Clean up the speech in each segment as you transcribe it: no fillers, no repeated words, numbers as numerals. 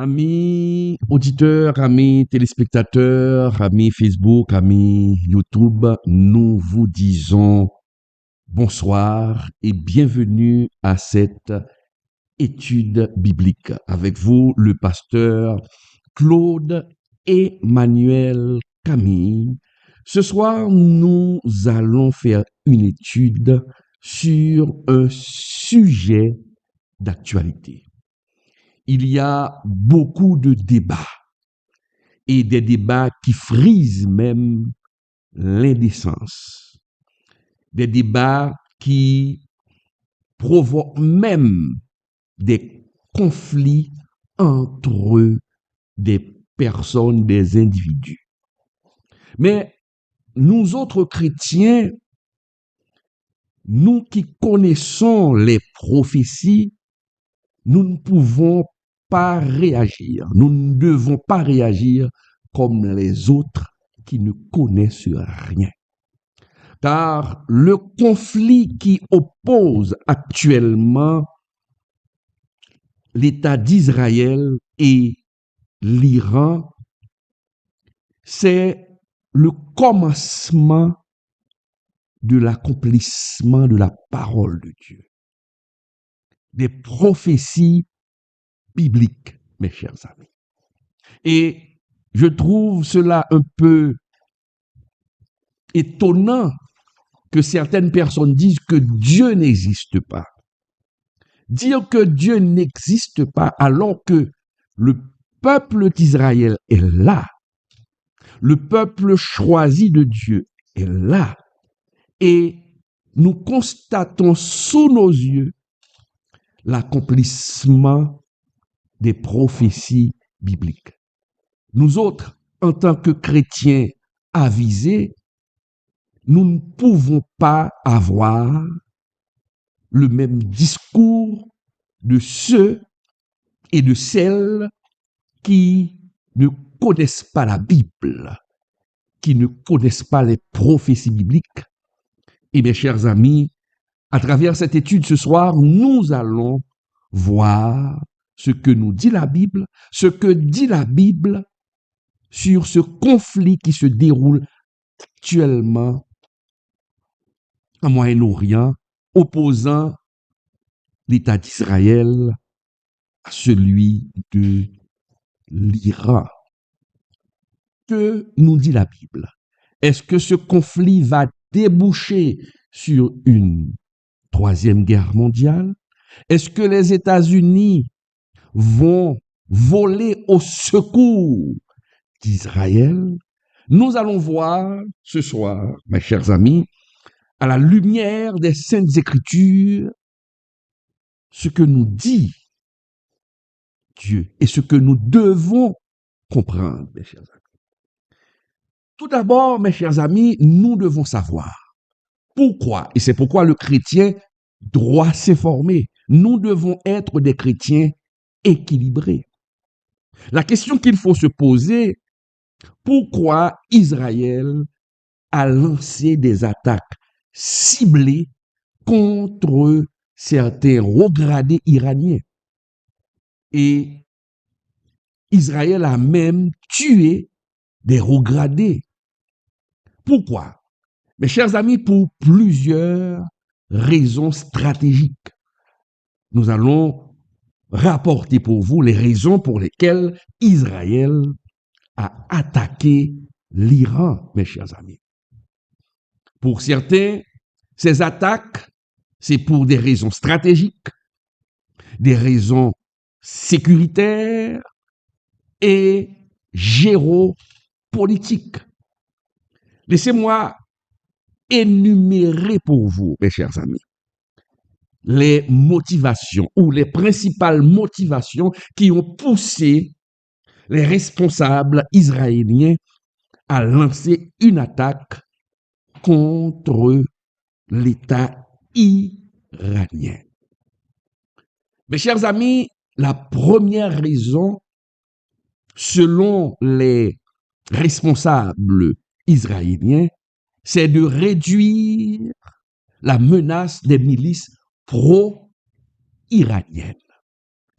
Amis auditeurs, amis téléspectateurs, amis Facebook, amis YouTube, nous vous disons bonsoir et bienvenue à cette étude biblique. Avec vous, le pasteur Claude Emmanuel Camille. Ce soir, nous allons faire une étude sur un sujet d'actualité. Il y a beaucoup de débats et des débats qui frisent même l'indécence. Des débats qui provoquent même des conflits entre des personnes, des individus. Mais nous autres chrétiens, nous qui connaissons les prophéties, nous ne pouvons pas réagir. Nous ne devons pas réagir comme les autres qui ne connaissent rien. Car le conflit qui oppose actuellement l'État d'Israël et l'Iran, c'est le commencement de l'accomplissement de la parole de Dieu. Des prophéties bibliques, mes chers amis. Et je trouve cela un peu étonnant que certaines personnes disent que Dieu n'existe pas. Dire que Dieu n'existe pas alors que le peuple d'Israël est là, le peuple choisi de Dieu est là, et nous constatons sous nos yeux l'accomplissement des prophéties bibliques. Nous autres, en tant que chrétiens avisés, nous ne pouvons pas avoir le même discours de ceux et de celles qui ne connaissent pas la Bible, qui ne connaissent pas les prophéties bibliques. Et mes chers amis, à travers cette étude ce soir, nous allons voir ce que nous dit la Bible, ce que dit la Bible sur ce conflit qui se déroule actuellement en Moyen-Orient, opposant l'État d'Israël à celui de l'Iran. Que nous dit la Bible? Est-ce que ce conflit va déboucher sur une troisième guerre mondiale? Est-ce que les États-Unis vont voler au secours d'Israël? Nous allons voir ce soir, mes chers amis, à la lumière des Saintes Écritures, ce que nous dit Dieu et ce que nous devons comprendre, mes chers amis. Tout d'abord, mes chers amis, nous devons savoir pourquoi, et c'est pourquoi le chrétien doit s'informer. Nous devons être des chrétiens équilibrés. La question qu'il faut se poser, pourquoi Israël a lancé des attaques ciblées contre certains hauts gradés iraniens? Et Israël a même tué des hauts gradés. Pourquoi? Mes chers amis, pour plusieurs raisons stratégiques. Nous allons rapporter pour vous les raisons pour lesquelles Israël a attaqué l'Iran, mes chers amis. Pour certains, ces attaques, c'est pour des raisons stratégiques, des raisons sécuritaires et géopolitiques. Laissez-moi énumérer pour vous, mes chers amis, les motivations ou les principales motivations qui ont poussé les responsables israéliens à lancer une attaque contre l'État iranien. Mes chers amis, la première raison, selon les responsables israéliens, c'est de réduire la menace des milices pro-iraniennes.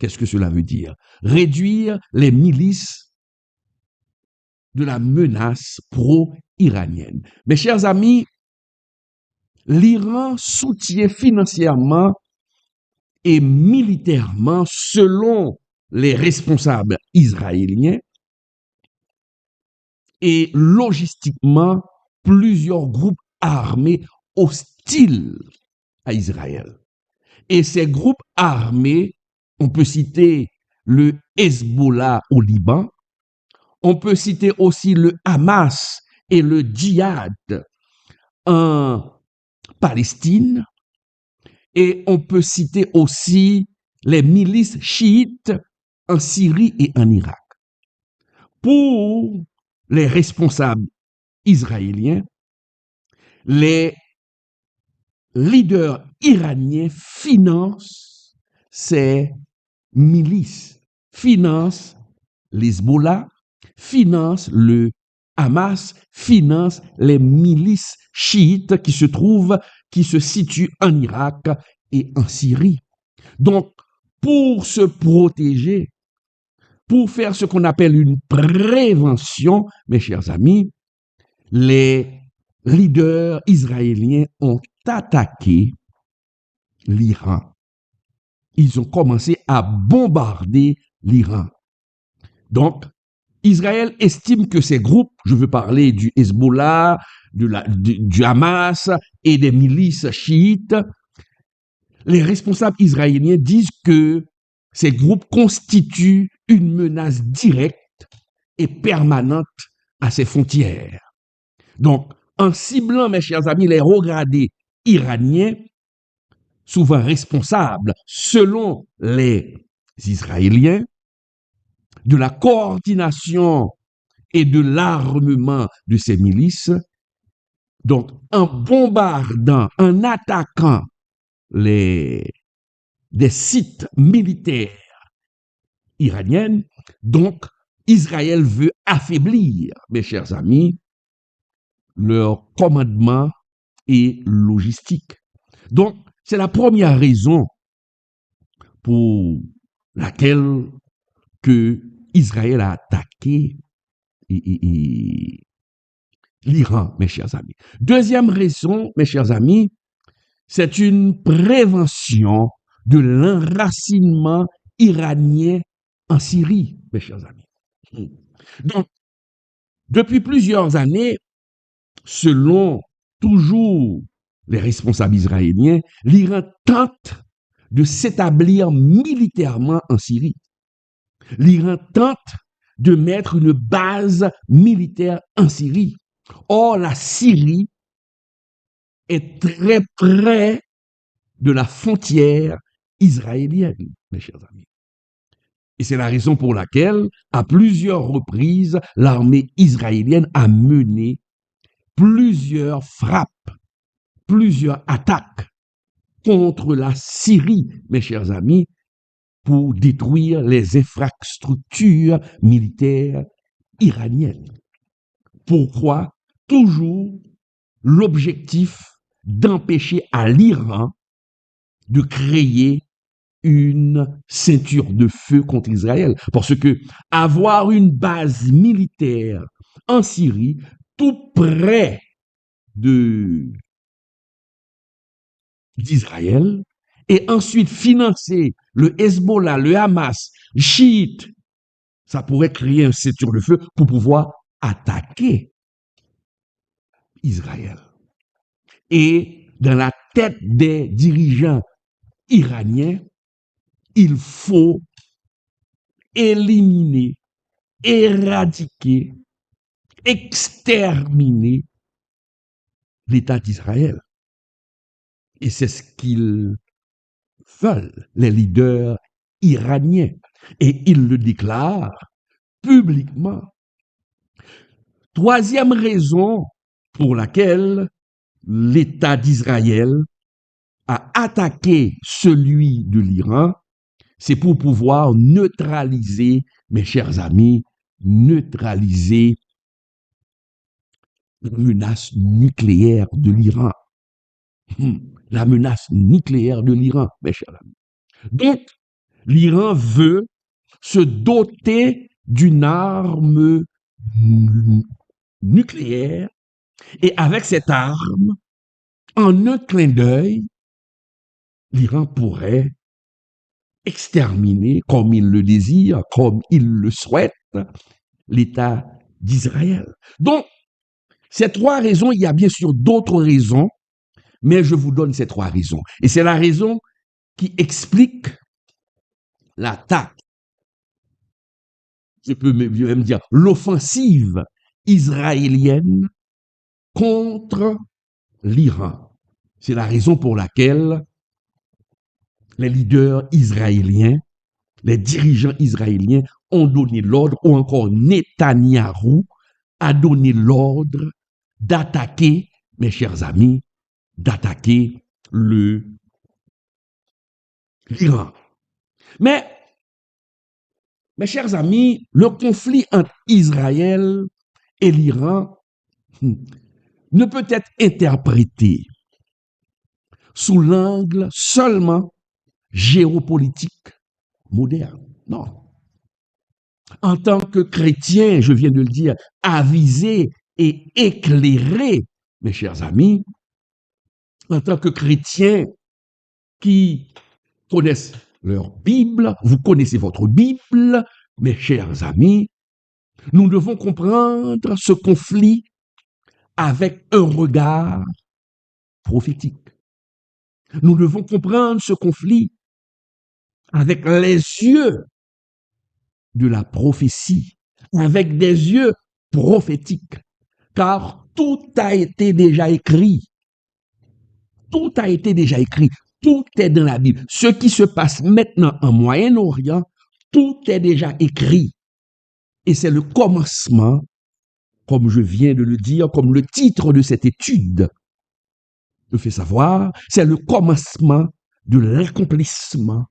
Qu'est-ce que cela veut dire? Réduire les milices de la menace pro-iranienne. Mes chers amis, l'Iran soutient financièrement et militairement, selon les responsables israéliens, et logistiquement, plusieurs groupes armés hostiles à Israël. Et ces groupes armés, on peut citer le Hezbollah au Liban, on peut citer aussi le Hamas et le djihad en Palestine, et on peut citer aussi les milices chiites en Syrie et en Irak. Pour les responsables israéliens, les leaders iraniens financent ces milices, financent l'Hezbollah, financent le Hamas, financent les milices chiites qui se situent en Irak et en Syrie. Donc, pour se protéger, pour faire ce qu'on appelle une prévention, mes chers amis, les leaders israéliens ont attaqué l'Iran. Ils ont commencé à bombarder l'Iran. Donc, Israël estime que ces groupes, je veux parler du Hezbollah, du Hamas et des milices chiites, les responsables israéliens disent que ces groupes constituent une menace directe et permanente à ses frontières. Donc, en ciblant, mes chers amis, les hauts gradés iraniens, souvent responsables, selon les Israéliens, de la coordination et de l'armement de ces milices, donc en bombardant, en attaquant des sites militaires iraniens, donc Israël veut affaiblir, mes chers amis, leur commandement et logistique. Donc, c'est la première raison pour laquelle que Israël a attaqué l'Iran, mes chers amis. Deuxième raison, mes chers amis, c'est une prévention de l'enracinement iranien en Syrie, mes chers amis. Donc, depuis plusieurs années, selon toujours les responsables israéliens, l'Iran tente de s'établir militairement en Syrie. L'Iran tente de mettre une base militaire en Syrie. Or, la Syrie est très près de la frontière israélienne, mes chers amis. Et c'est la raison pour laquelle, à plusieurs reprises, l'armée israélienne a mené plusieurs frappes, plusieurs attaques contre la Syrie, mes chers amis, pour détruire les infrastructures militaires iraniennes. Pourquoi? Toujours l'objectif d'empêcher à l'Iran de créer une ceinture de feu contre Israël. Parce que avoir une base militaire en Syrie, tout près d'Israël, et ensuite financer le Hezbollah, le Hamas, chiite, ça pourrait créer une ceinture de feu pour pouvoir attaquer Israël. Et dans la tête des dirigeants iraniens, il faut éliminer, éradiquer, exterminer l'État d'Israël. Et c'est ce qu'ils veulent, les leaders iraniens. Et ils le déclarent publiquement. Troisième raison pour laquelle l'État d'Israël a attaqué celui de l'Iran, c'est pour pouvoir neutraliser, mes chers amis, neutraliser la menace nucléaire de l'Iran. La menace nucléaire de l'Iran, mes chers amis. Donc, l'Iran veut se doter d'une arme nucléaire et avec cette arme, en un clin d'œil, l'Iran pourrait exterminer, comme il le désire, comme il le souhaite, l'État d'Israël. Donc, ces trois raisons, il y a bien sûr d'autres raisons, mais je vous donne ces trois raisons. Et c'est la raison qui explique l'attaque, je peux même dire l'offensive israélienne contre l'Iran. C'est la raison pour laquelle les leaders israéliens, les dirigeants israéliens ont donné l'ordre, ou encore Netanyahou a donné l'ordre d'attaquer, mes chers amis, d'attaquer l'Iran. Mais, mes chers amis, le conflit entre Israël et l'Iran ne peut être interprété sous l'angle seulement géopolitique moderne. Non. En tant que chrétien, je viens de le dire, avisé et éclairé, mes chers amis, en tant que chrétien qui connaissent leur Bible, vous connaissez votre Bible, mes chers amis, nous devons comprendre ce conflit avec un regard prophétique. Nous devons comprendre ce conflit avec les yeux de la prophétie, avec des yeux prophétiques, car tout a été déjà écrit. Tout a été déjà écrit. Tout est dans la Bible. Ce qui se passe maintenant en Moyen-Orient, tout est déjà écrit. Et c'est le commencement, comme je viens de le dire, comme le titre de cette étude le fait savoir, c'est le commencement de l'accomplissement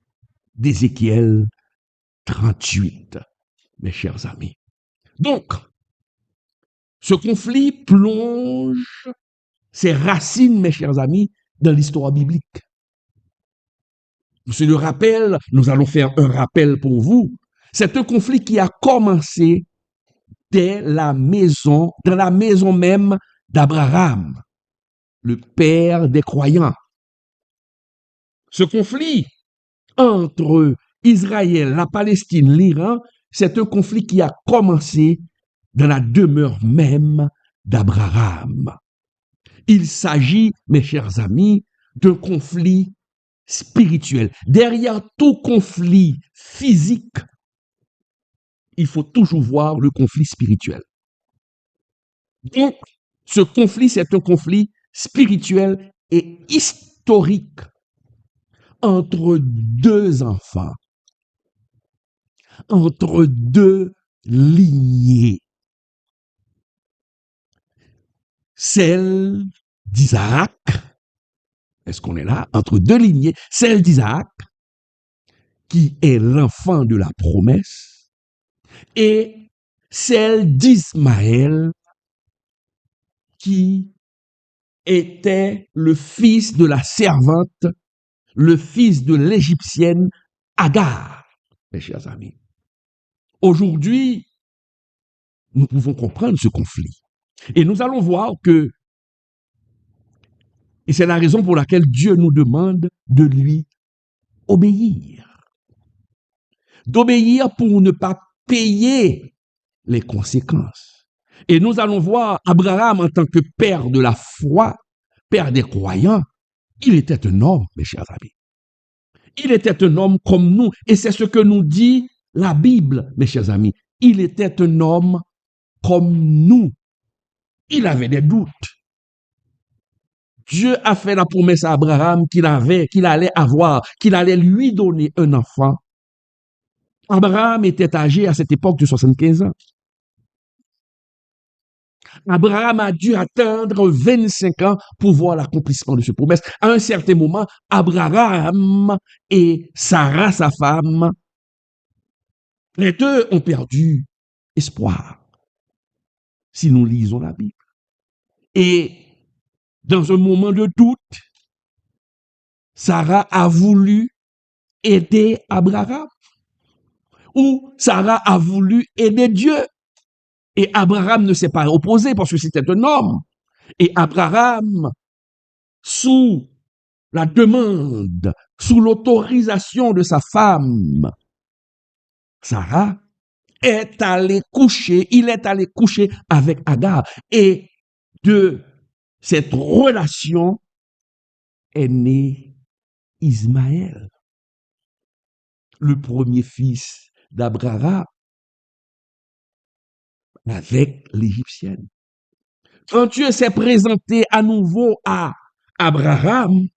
d'Ézéchiel 38, mes chers amis. Donc, ce conflit plonge ses racines, mes chers amis, dans l'histoire biblique. Je le rappelle, nous allons faire un rappel pour vous. C'est un conflit qui a commencé dans la maison même d'Abraham, le père des croyants. Ce conflit entre Israël, la Palestine, l'Iran, c'est un conflit qui a commencé dans la demeure même d'Abraham. Il s'agit, mes chers amis, d'un conflit spirituel. Derrière tout conflit physique, il faut toujours voir le conflit spirituel. Donc, ce conflit, c'est un conflit spirituel et historique entre deux enfants, entre deux lignées. Celle d'Isaac, est-ce qu'on est là? Entre deux lignées, celle d'Isaac, qui est l'enfant de la promesse, et celle d'Ismaël, qui était le fils de la servante, le fils de l'Égyptienne Agar, mes chers amis. Aujourd'hui, nous pouvons comprendre ce conflit. Et nous allons voir que, et c'est la raison pour laquelle Dieu nous demande de lui obéir. D'obéir pour ne pas payer les conséquences. Et nous allons voir Abraham en tant que père de la foi, père des croyants. Il était un homme, mes chers amis. Il était un homme comme nous. Et c'est ce que nous dit la Bible, mes chers amis. Il était un homme comme nous. Il avait des doutes. Dieu a fait la promesse à Abraham qu'il allait avoir, qu'il allait lui donner un enfant. Abraham était âgé à cette époque de 75 ans. Abraham a dû attendre 25 ans pour voir l'accomplissement de cette promesse. À un certain moment, Abraham et Sarah, sa femme, les deux ont perdu espoir, si nous lisons la Bible. Et dans un moment de doute, Sarah a voulu aider Abraham, ou Sarah a voulu aider Dieu. Et Abraham ne s'est pas opposé parce que c'était un homme. Et Abraham, sous la demande, sous l'autorisation de sa femme, Sarah, il est allé coucher avec Agar. Et de cette relation est né Ismaël, le premier fils d'Abraham avec l'Égyptienne. Quand Dieu s'est présenté à nouveau à Abraham,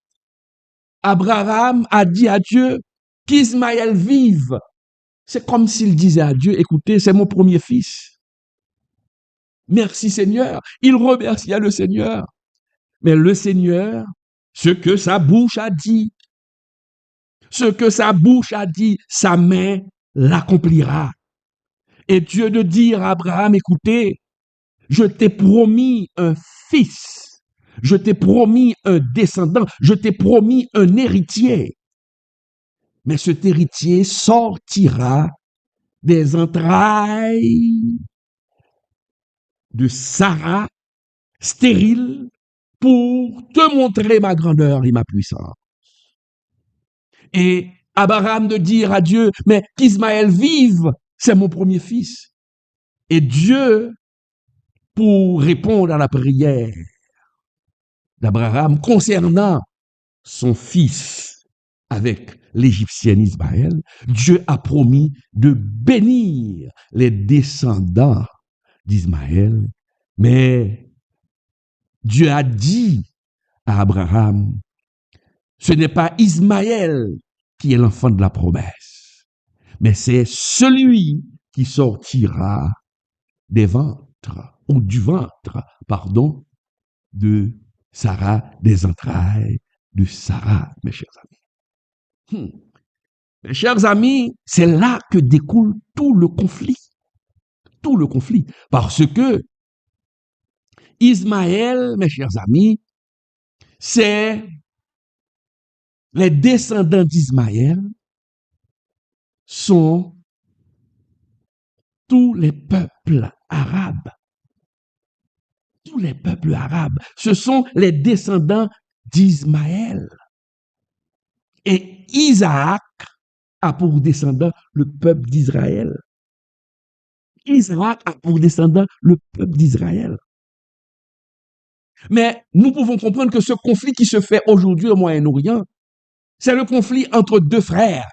Abraham a dit à Dieu qu'Ismaël vive. C'est comme s'il disait à Dieu, écoutez, c'est mon premier fils. Merci Seigneur. Il remercia le Seigneur. Mais le Seigneur, ce que sa bouche a dit, sa main l'accomplira. Et Dieu de dire à Abraham, écoutez, je t'ai promis un fils, je t'ai promis un descendant, je t'ai promis un héritier. Mais cet héritier sortira des entrailles de Sarah, stérile, pour te montrer ma grandeur et ma puissance. Et Abraham de dire à Dieu, mais qu'Ismaël vive, c'est mon premier fils. Et Dieu, pour répondre à la prière d'Abraham concernant son fils avec l'Égyptienne Ismaël, Dieu a promis de bénir les descendants d'Ismaël. Mais Dieu a dit à Abraham, ce n'est pas Ismaël qui est l'enfant de la promesse, mais c'est celui qui sortira des ventres, ou du ventre, pardon, de Sarah, des entrailles de Sarah, mes chers amis. Mes chers amis, c'est là que découle tout le conflit. Tout le conflit. Parce que Ismaël, mes chers amis, c'est les descendants d'Ismaël sont tous les peuples arabes. Tous les peuples arabes. Ce sont les descendants d'Ismaël. Et Isaac a pour descendant le peuple d'Israël. Isaac a pour descendant le peuple d'Israël. Mais nous pouvons comprendre que ce conflit qui se fait aujourd'hui au Moyen-Orient, c'est le conflit entre deux frères,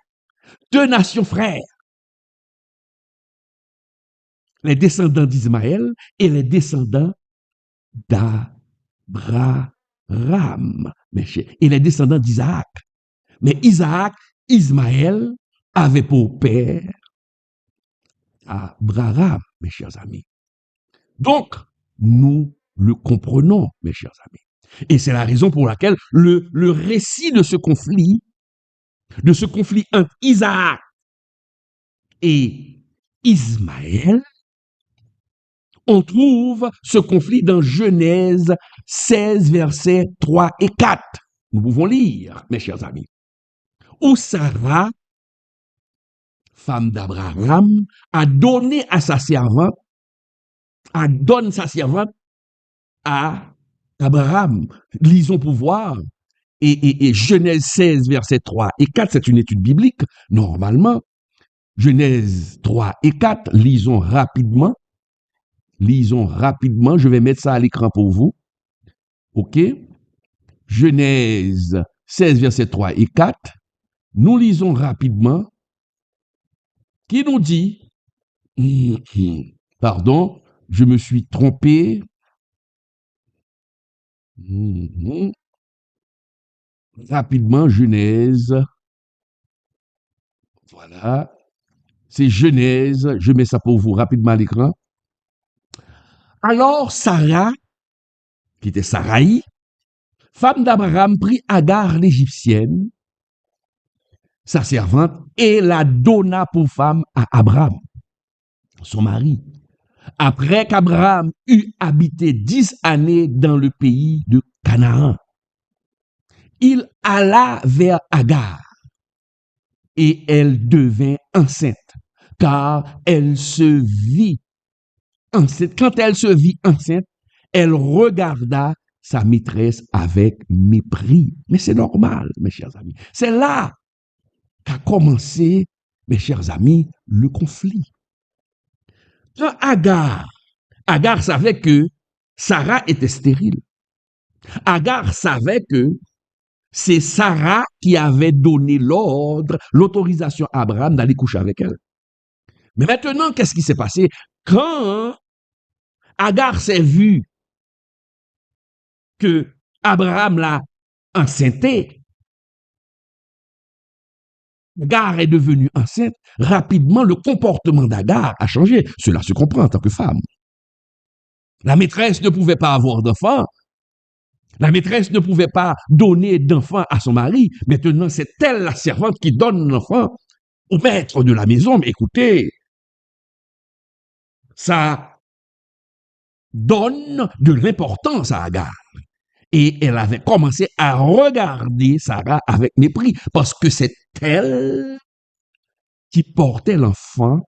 deux nations frères. Les descendants d'Ismaël et les descendants d'Abraham, et les descendants d'Isaac. Mais Ismaël avait pour père Abraham, mes chers amis. Donc, nous le comprenons, mes chers amis. Et c'est la raison pour laquelle le récit de ce conflit entre Isaac et Ismaël, on trouve ce conflit dans Genèse 16, versets 3 et 4. Nous pouvons lire, mes chers amis. Où Sarah, femme d'Abraham, a donné à sa servante, donne sa servante à Abraham. Lisons pour voir. Et Genèse 16, versets 3 et 4, c'est une étude biblique, normalement. Genèse 3 et 4, lisons rapidement. Je vais mettre ça à l'écran pour vous. OK? Genèse 16, versets 3 et 4. Nous lisons rapidement. Qui nous dit, pardon, je me suis trompé. Rapidement, Genèse. Voilà. C'est Genèse. Je mets ça pour vous rapidement à l'écran. Alors Sarah, qui était Saraï, femme d'Abraham, prit Agar l'Égyptienne, sa servante, et la donna pour femme à Abraham, son mari. Après qu'Abraham eut habité 10 années dans le pays de Canaan, il alla vers Agar, et elle devint enceinte, car elle se vit enceinte. Quand elle se vit enceinte, elle regarda sa maîtresse avec mépris. Mais c'est normal, mes chers amis. C'est là qu'a commencé, mes chers amis, le conflit. Quand Agar savait que Sarah était stérile. Agar savait que c'est Sarah qui avait donné l'ordre, l'autorisation à Abraham d'aller coucher avec elle. Mais maintenant, qu'est-ce qui s'est passé? Quand Agar s'est vu que Abraham l'a enceinté, Agar est devenue enceinte, rapidement le comportement d'Agar a changé. Cela se comprend en tant que femme. La maîtresse ne pouvait pas avoir d'enfant. La maîtresse ne pouvait pas donner d'enfant à son mari. Maintenant, c'est elle, la servante, qui donne l'enfant au maître de la maison. Mais écoutez, ça donne de l'importance à Agar. Et elle avait commencé à regarder Sarah avec mépris parce que c'est elle qui portait l'enfant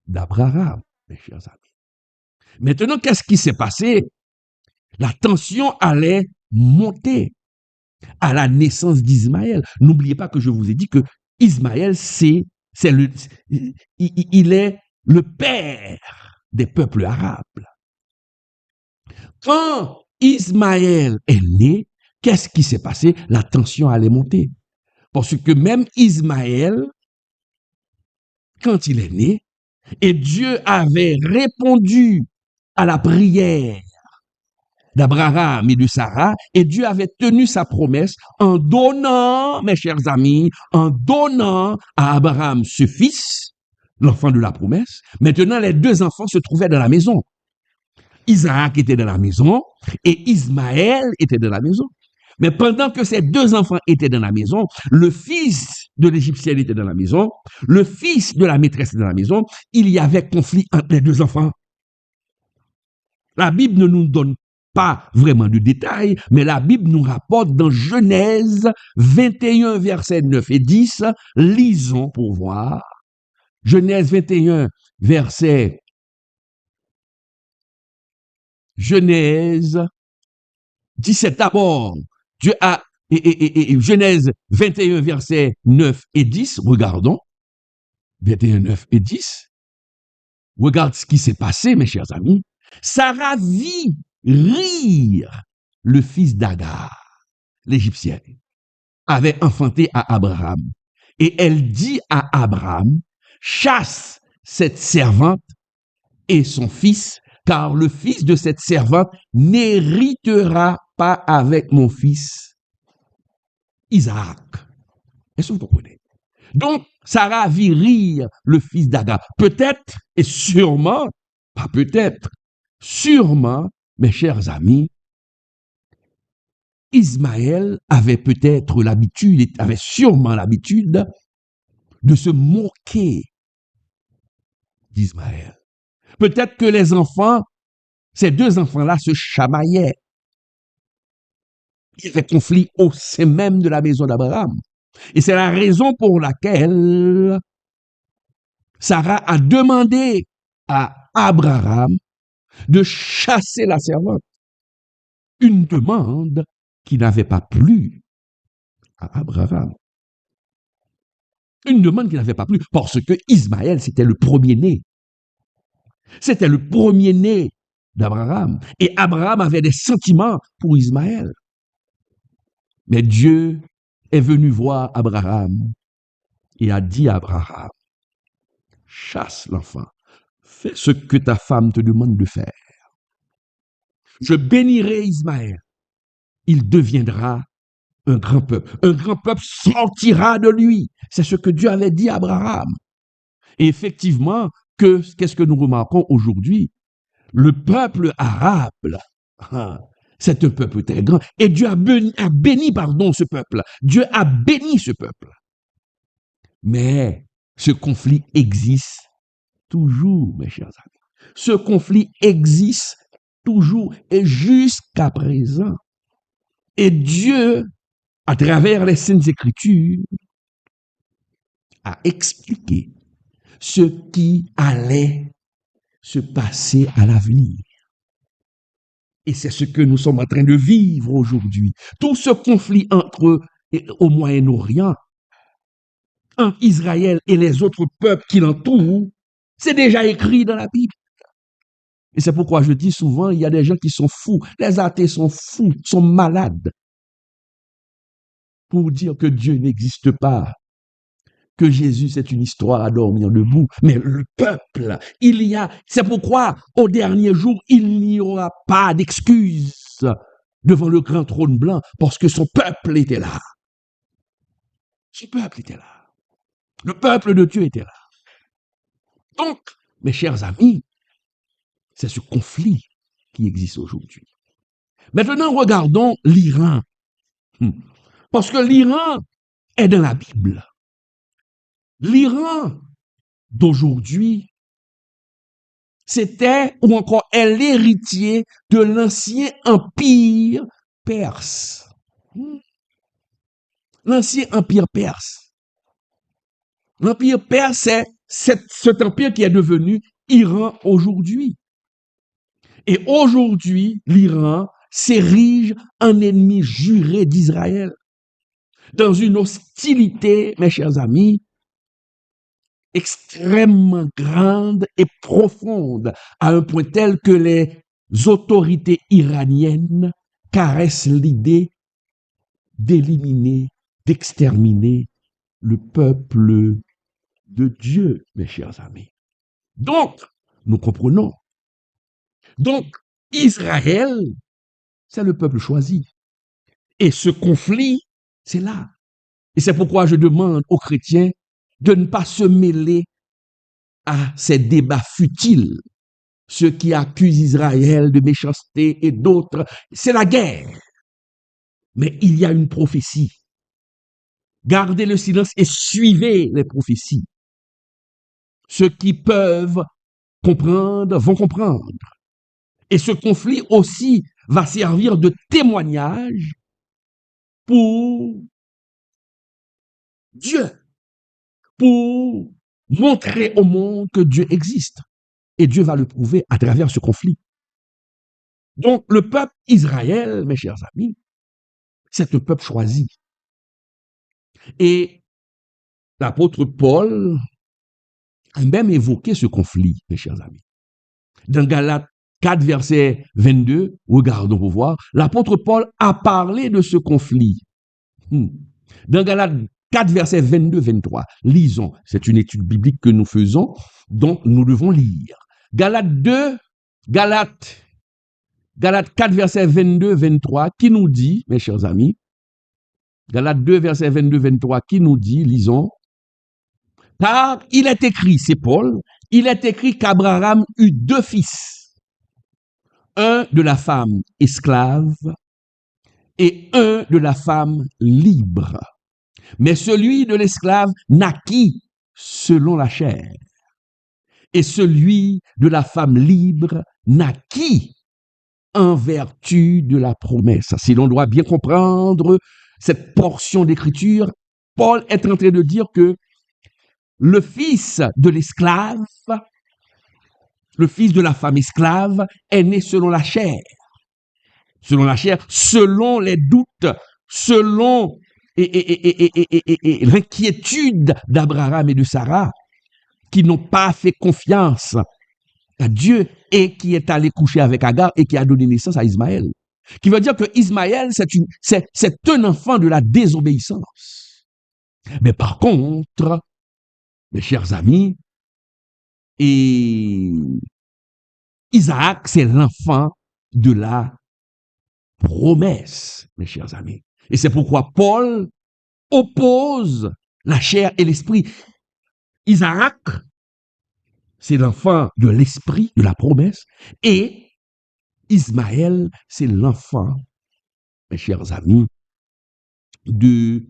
d'Abraham, mes chers amis. Maintenant, qu'est-ce qui s'est passé? La tension allait monter à la naissance d'Ismaël. N'oubliez pas que je vous ai dit que Ismaël, il est le père des peuples arabes. Quand Ismaël est né, qu'est-ce qui s'est passé? La tension allait monter. Parce que même Ismaël, quand il est né, et Dieu avait répondu à la prière d'Abraham et de Sarah, et Dieu avait tenu sa promesse en donnant, mes chers amis, en donnant à Abraham ce fils, l'enfant de la promesse. Maintenant, les deux enfants se trouvaient dans la maison. Isaac était dans la maison et Ismaël était dans la maison. Mais pendant que ces deux enfants étaient dans la maison, le fils de l'Égyptienne était dans la maison, le fils de la maîtresse était dans la maison, il y avait conflit entre les deux enfants. La Bible ne nous donne pas vraiment de détails, mais la Bible nous rapporte dans Genèse 21, versets 9 et 10, lisons pour voir. Genèse 21, verset Genèse 17 d'abord. Dieu a et Genèse 21, versets 9 et 10, regardons. 21, 9 et 10. Regarde ce qui s'est passé, mes chers amis. Sarah vit rire le fils d'Agar, l'Égyptienne, avait enfanté à Abraham. Et elle dit à Abraham, chasse cette servante et son fils, car le fils de cette servante n'héritera pas avec mon fils Isaac. Est-ce que vous comprenez? Donc, Sarah vit rire le fils d'Agar. Peut-être et sûrement, pas peut-être, sûrement, mes chers amis, Ismaël avait peut-être l'habitude, avait sûrement l'habitude de se moquer d'Ismaël. Peut-être que les enfants, ces deux enfants-là se chamaillaient. Il y avait conflit au sein même de la maison d'Abraham. Et c'est la raison pour laquelle Sarah a demandé à Abraham de chasser la servante. Une demande qui n'avait pas plu à Abraham. Une demande qui n'avait pas plu parce que Ismaël, c'était le premier-né. C'était le premier-né d'Abraham. Et Abraham avait des sentiments pour Ismaël. Mais Dieu est venu voir Abraham et a dit à Abraham, chasse l'enfant, fais ce que ta femme te demande de faire. Je bénirai Ismaël. Il deviendra un grand peuple. Un grand peuple sortira de lui. C'est ce que Dieu avait dit à Abraham. Et effectivement, qu'est-ce que nous remarquons aujourd'hui? Le peuple arabe, c'est un peuple très grand. Et Dieu a béni, ce peuple. Dieu a béni ce peuple. Mais ce conflit existe toujours, mes chers amis. Ce conflit existe toujours et jusqu'à présent. Et Dieu, à travers les Saintes Écritures, à expliquer ce qui allait se passer à l'avenir. Et c'est ce que nous sommes en train de vivre aujourd'hui. Tout ce conflit au Moyen-Orient, entre Israël et les autres peuples qui l'entourent, c'est déjà écrit dans la Bible. Et c'est pourquoi je dis souvent, il y a des gens qui sont fous. Les athées sont fous, sont malades pour dire que Dieu n'existe pas, que Jésus c'est une histoire à dormir debout. Mais le peuple, c'est pourquoi au dernier jour, il n'y aura pas d'excuses devant le grand trône blanc, parce que son peuple était là. Son peuple était là. Le peuple de Dieu était là. Donc, mes chers amis, c'est ce conflit qui existe aujourd'hui. Maintenant, regardons l'Iran. Parce que l'Iran est dans la Bible. L'Iran d'aujourd'hui, c'était ou encore est l'héritier de l'ancien empire perse. L'ancien empire perse. L'empire perse, c'est cet empire qui est devenu Iran aujourd'hui. Et aujourd'hui, l'Iran s'érige en ennemi juré d'Israël, dans une hostilité, mes chers amis, extrêmement grande et profonde, à un point tel que les autorités iraniennes caressent l'idée d'éliminer, d'exterminer le peuple de Dieu, mes chers amis. Donc, nous comprenons. Donc, Israël, c'est le peuple choisi. Et ce conflit, c'est là. Et c'est pourquoi je demande aux chrétiens de ne pas se mêler à ces débats futiles. Ceux qui accusent Israël de méchanceté et d'autres, c'est la guerre. Mais il y a une prophétie. Gardez le silence et suivez les prophéties. Ceux qui peuvent comprendre vont comprendre. Et ce conflit aussi va servir de témoignage pour Dieu, pour montrer au monde que Dieu existe. Et Dieu va le prouver à travers ce conflit. Donc, le peuple Israël, mes chers amis, c'est un peuple choisi. Et l'apôtre Paul a même évoqué ce conflit, mes chers amis. Dans Galates 4, verset 22, regardons pour voir, l'apôtre Paul a parlé de ce conflit. Dans Galates 4, verset 22-23, lisons. C'est une étude biblique que nous faisons, donc nous devons lire. Galates 4, verset 22-23, qui nous dit, mes chers amis, Galates 2, verset 22-23, qui nous dit, lisons, car il est écrit, c'est Paul, il est écrit qu'Abraham eut deux fils, un de la femme esclave et un de la femme libre. Mais celui de l'esclave naquit selon la chair, et celui de la femme libre naquit en vertu de la promesse. Si l'on doit bien comprendre cette portion d'écriture, Paul est en train de dire que le fils de l'esclave, le fils de la femme esclave est né selon la chair, selon les doutes, selon l'inquiétude d'Abraham et de Sarah, qui n'ont pas fait confiance à Dieu et qui est allé coucher avec Agar et qui a donné naissance à Ismaël. Qui veut dire que Ismaël, c'est un enfant de la désobéissance. Mais par contre, mes chers amis, et Isaac, c'est l'enfant de la promesse, mes chers amis. Et c'est pourquoi Paul oppose la chair et l'esprit. Isaac, c'est l'enfant de l'esprit, de la promesse, et Ismaël, c'est l'enfant, mes chers amis, de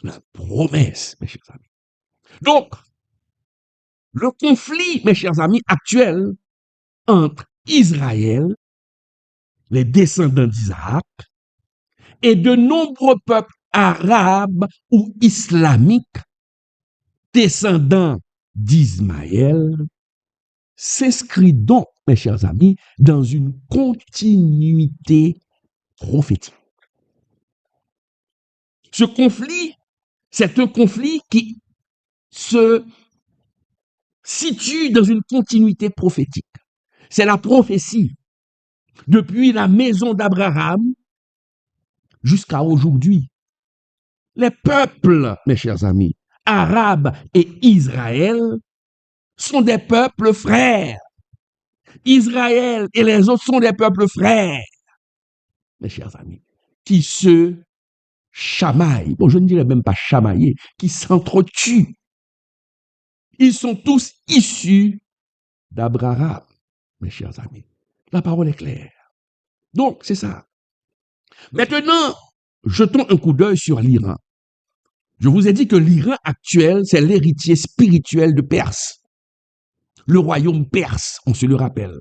la promesse, mes chers amis. Donc, le conflit, mes chers amis, actuel entre Israël, les descendants d'Isaac, et de nombreux peuples arabes ou islamiques descendants d'Ismaël, s'inscrit donc, mes chers amis, dans une continuité prophétique. Ce conflit, c'est un conflit qui se situe dans une continuité prophétique. C'est la prophétie depuis la maison d'Abraham jusqu'à aujourd'hui. Les peuples, mes chers amis, arabes et Israël, sont des peuples frères. Israël et les autres sont des peuples frères, mes chers amis, qui se chamaillent. Bon, je ne dirais même pas chamailler, qui s'entretuent. Ils sont tous issus d'Abraham, mes chers amis. La parole est claire. Donc, c'est ça. Maintenant, jetons un coup d'œil sur l'Iran. Je vous ai dit que l'Iran actuel, c'est l'héritier spirituel de Perse. Le royaume perse, on se le rappelle.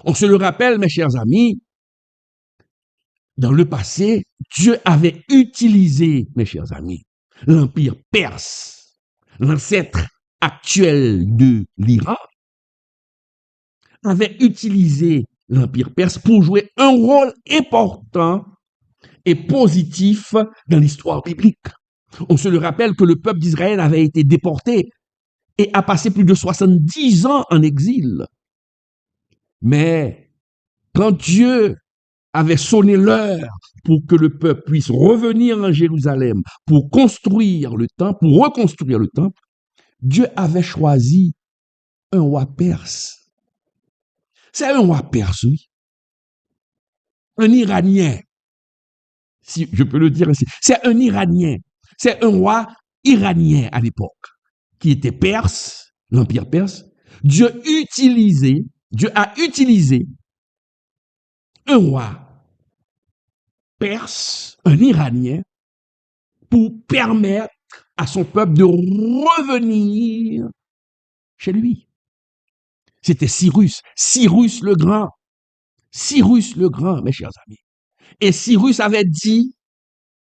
On se le rappelle, mes chers amis, dans le passé, Dieu avait utilisé, mes chers amis, l'empire perse, l'ancêtre actuel de l'Iran, avait utilisé l'empire perse pour jouer un rôle important et positif dans l'histoire biblique. On se le rappelle que le peuple d'Israël avait été déporté et a passé plus de 70 ans en exil. Mais quand Dieu avait sonné l'heure pour que le peuple puisse revenir en Jérusalem pour construire le temple, pour reconstruire le temple, Dieu avait choisi un roi perse. C'est un roi perse, oui. Un Iranien, si je peux le dire ainsi. C'est un Iranien. C'est un roi iranien à l'époque, qui était perse, l'empire perse. Dieu a utilisé un roi perse, un Iranien, pour permettre à son peuple de revenir chez lui. C'était Cyrus le Grand. Cyrus le Grand, mes chers amis. Et Cyrus avait dit,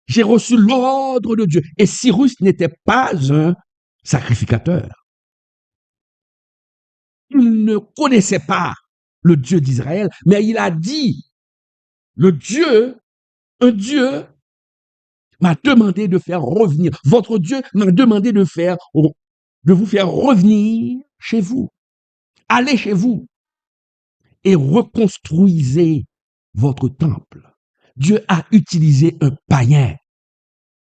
j'ai reçu l'ordre de Dieu. Et Cyrus n'était pas un sacrificateur. Il ne connaissait pas le Dieu d'Israël, mais il a dit, un Dieu m'a demandé de faire revenir, votre Dieu m'a demandé de vous faire revenir chez vous. Allez chez vous et reconstruisez votre temple. Dieu a utilisé un païen.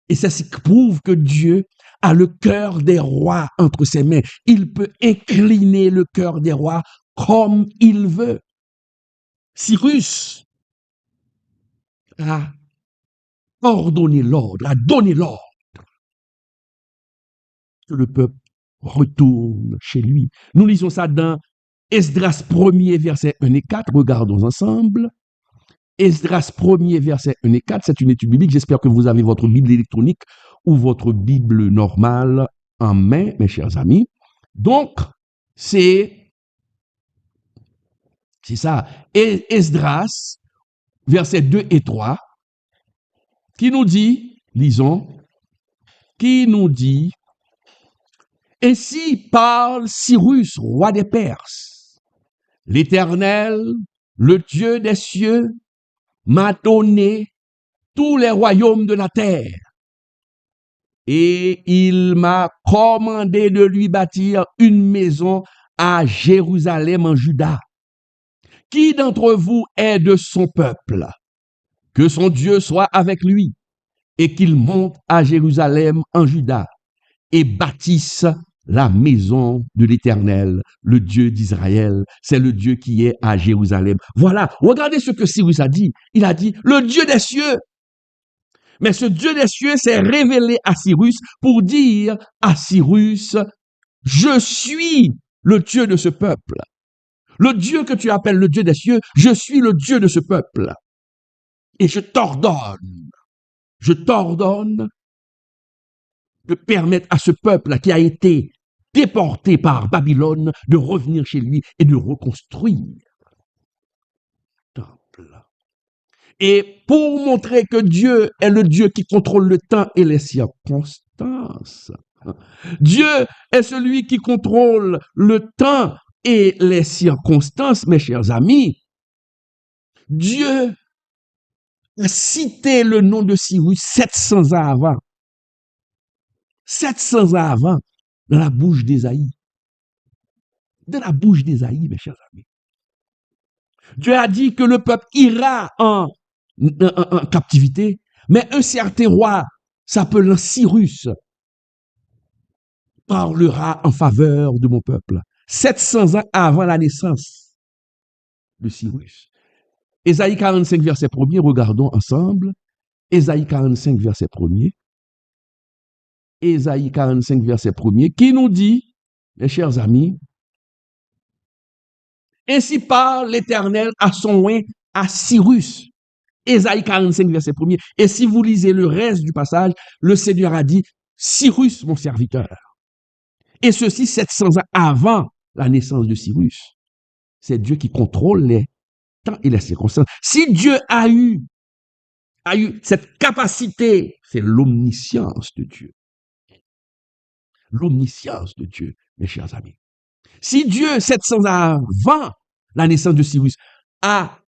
Et c'est ce qui prouve que Dieu a le cœur des rois entre ses mains. Il peut incliner le cœur des rois comme il veut. Cyrus a ordonné l'ordre, a donné l'ordre que le peuple retourne chez lui. Nous lisons ça dans Esdras 1er, versets 1 et 4. Regardons ensemble. Esdras 1er, versets 1 et 4. C'est une étude biblique. J'espère que vous avez votre Bible électronique ou votre Bible normale en main, mes chers amis. Donc, c'est ça. Esdras, versets 2 et 3, qui nous dit, lisons, qui nous dit, ainsi parle Cyrus, roi des Perses. L'Éternel, le Dieu des cieux, m'a donné tous les royaumes de la terre. Et il m'a commandé de lui bâtir une maison à Jérusalem en Juda. Qui d'entre vous est de son peuple? Que son Dieu soit avec lui et qu'il monte à Jérusalem en Juda et bâtisse la maison de l'Éternel, le Dieu d'Israël. C'est le Dieu qui est à Jérusalem. Voilà, regardez ce que Cyrus a dit. Il a dit, le Dieu des cieux. Mais ce Dieu des cieux s'est révélé à Cyrus pour dire à Cyrus, je suis le Dieu de ce peuple. Le Dieu que tu appelles le Dieu des cieux, je suis le Dieu de ce peuple. Et je t'ordonne de permettre à ce peuple qui a été déporté par Babylone de revenir chez lui et de reconstruire le temple. Et pour montrer que Dieu est le Dieu qui contrôle le temps et les circonstances, Dieu est celui qui contrôle le temps et les circonstances, mes chers amis. Dieu a cité le nom de Cyrus 700 ans avant. 700 ans avant, dans la bouche d'Ésaïe. Dans la bouche d'Ésaïe, mes chers amis. Dieu a dit que le peuple ira en captivité, mais un certain roi, s'appelant Cyrus, parlera en faveur de mon peuple. 700 ans avant la naissance de Cyrus. Ésaïe 45, verset 1er, regardons ensemble. Ésaïe 45, verset 1er. Ésaïe 45, verset 1er, qui nous dit, mes chers amis, ainsi parle l'Éternel à son loin, à Cyrus. Ésaïe 45, verset 1er. Et si vous lisez le reste du passage, le Seigneur a dit, Cyrus, mon serviteur. Et ceci 700 ans avant la naissance de Cyrus. C'est Dieu qui contrôle les temps et les circonstances. Si Dieu a eu cette capacité, c'est l'omniscience de Dieu. L'omniscience de Dieu, mes chers amis. Si Dieu, 700 ans avant la naissance de Cyrus, a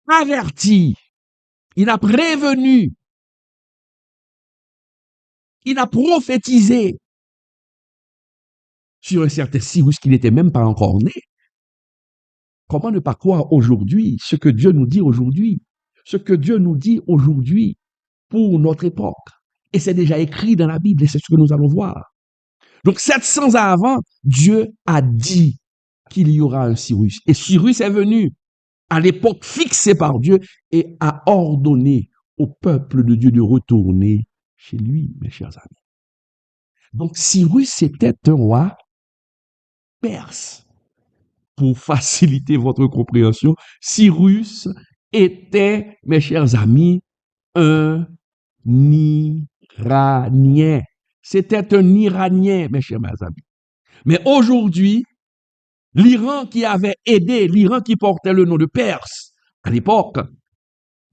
averti, il a prévenu, il a prophétisé sur un certain Cyrus qui n'était même pas encore né, comment ne pas croire aujourd'hui ce que Dieu nous dit aujourd'hui, ce que Dieu nous dit aujourd'hui pour notre époque. Et c'est déjà écrit dans la Bible et c'est ce que nous allons voir. Donc 700 ans avant, Dieu a dit qu'il y aura un Cyrus. Et Cyrus est venu à l'époque fixée par Dieu et a ordonné au peuple de Dieu de retourner chez lui, mes chers amis. Donc Cyrus, c'était un roi perse. Pour faciliter votre compréhension, Cyrus était, mes chers amis, un Iranien. C'était un Iranien, mes chers amis. Mais aujourd'hui, l'Iran qui avait aidé, l'Iran qui portait le nom de Perse à l'époque,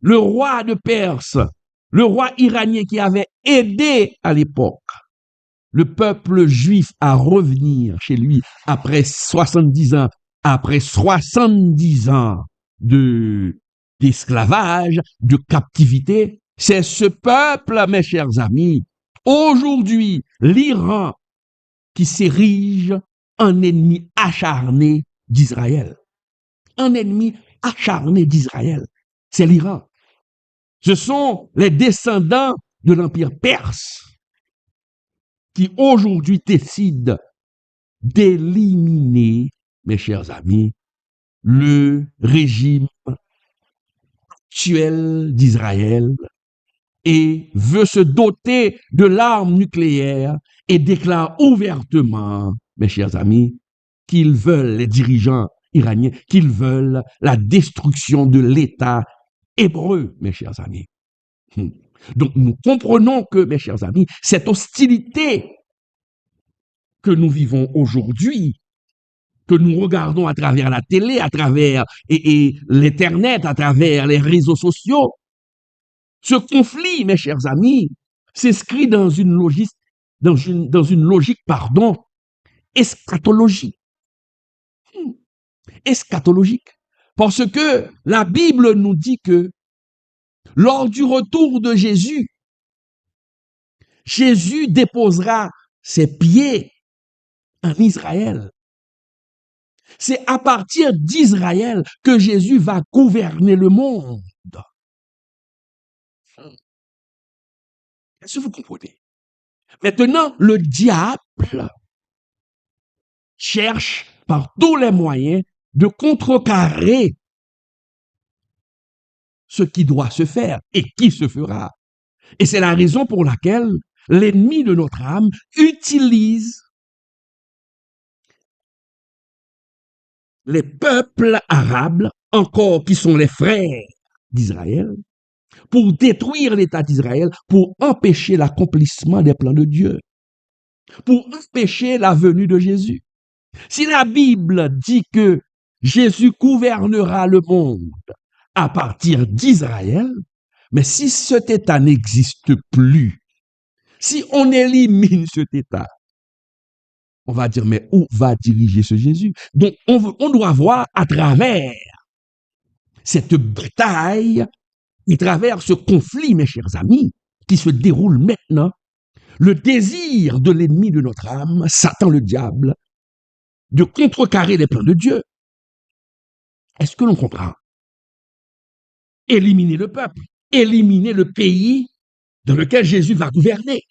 le roi de Perse, le roi iranien qui avait aidé à l'époque le peuple juif à revenir chez lui après 70 ans, après 70 ans d'esclavage, de captivité, c'est ce peuple, mes chers amis, aujourd'hui, l'Iran qui s'érige en ennemi acharné d'Israël. Un ennemi acharné d'Israël. C'est l'Iran. Ce sont les descendants de l'Empire perse qui aujourd'hui décident d'éliminer, mes chers amis, le régime actuel d'Israël et veut se doter de l'arme nucléaire et déclare ouvertement, mes chers amis, qu'ils veulent, les dirigeants iraniens, qu'ils veulent la destruction de l'État hébreu, mes chers amis. Donc nous comprenons que, mes chers amis, cette hostilité que nous vivons aujourd'hui, que nous regardons à travers la télé, à travers l'Internet, à travers les réseaux sociaux, ce conflit, mes chers amis, s'inscrit dans une logique, eschatologique. Eschatologique. Parce que la Bible nous dit que lors du retour de Jésus, Jésus déposera ses pieds en Israël. C'est à partir d'Israël que Jésus va gouverner le monde. Est-ce que vous comprenez? Maintenant, le diable cherche par tous les moyens de contrecarrer ce qui doit se faire et qui se fera. Et c'est la raison pour laquelle l'ennemi de notre âme utilise les peuples arabes, encore qui sont les frères d'Israël, pour détruire l'État d'Israël, pour empêcher l'accomplissement des plans de Dieu, pour empêcher la venue de Jésus. Si la Bible dit que Jésus gouvernera le monde à partir d'Israël, mais si cet État n'existe plus, Si on élimine cet état, on va dire, mais où va diriger ce Jésus? Donc, on doit voir à travers cette bataille, à travers ce conflit, mes chers amis, qui se déroule maintenant, le désir de l'ennemi de notre âme, Satan le diable, de contrecarrer les plans de Dieu. Est-ce que l'on comprend? Éliminer le peuple, éliminer le pays dans lequel Jésus va gouverner.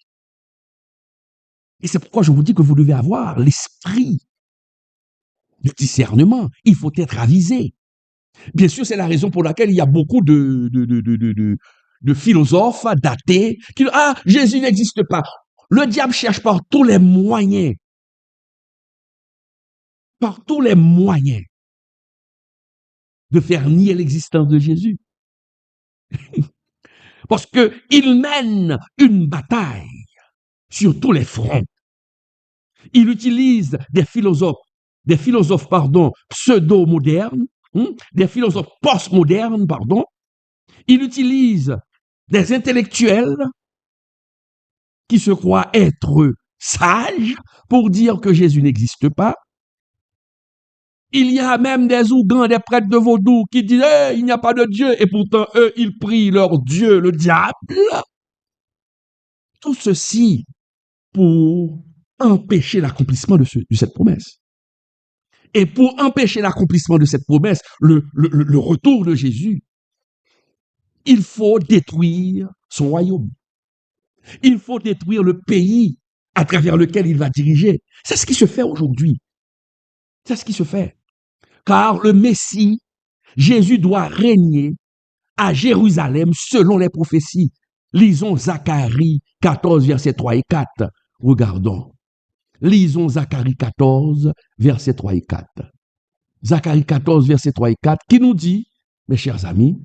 Et c'est pourquoi je vous dis que vous devez avoir l'esprit de discernement. Il faut être avisé. Bien sûr, c'est la raison pour laquelle il y a beaucoup de philosophes d'athées qui disent, ah, Jésus n'existe pas. Le diable cherche par tous les moyens de faire nier l'existence de Jésus. Parce qu'il mène une bataille sur tous les fronts. Il utilise des philosophes pseudo-modernes, des philosophes post-modernes, pardon. Il utilise des intellectuels qui se croient être sages pour dire que Jésus n'existe pas. Il y a même des Ougans, des prêtres de vaudou qui disent hey, il n'y a pas de Dieu, et pourtant eux, ils prient leur Dieu, le diable. Tout ceci pour empêcher l'accomplissement de cette promesse. Et pour empêcher l'accomplissement de cette promesse, le retour de Jésus, il faut détruire son royaume. Il faut détruire le pays à travers lequel il va diriger. C'est ce qui se fait aujourd'hui. C'est ce qui se fait. Car le Messie, Jésus doit régner à Jérusalem selon les prophéties. Lisons Zacharie 14, versets 3 et 4. Regardons. Lisons Zacharie 14, versets 3 et 4. Zacharie 14, versets 3 et 4, qui nous dit, mes chers amis,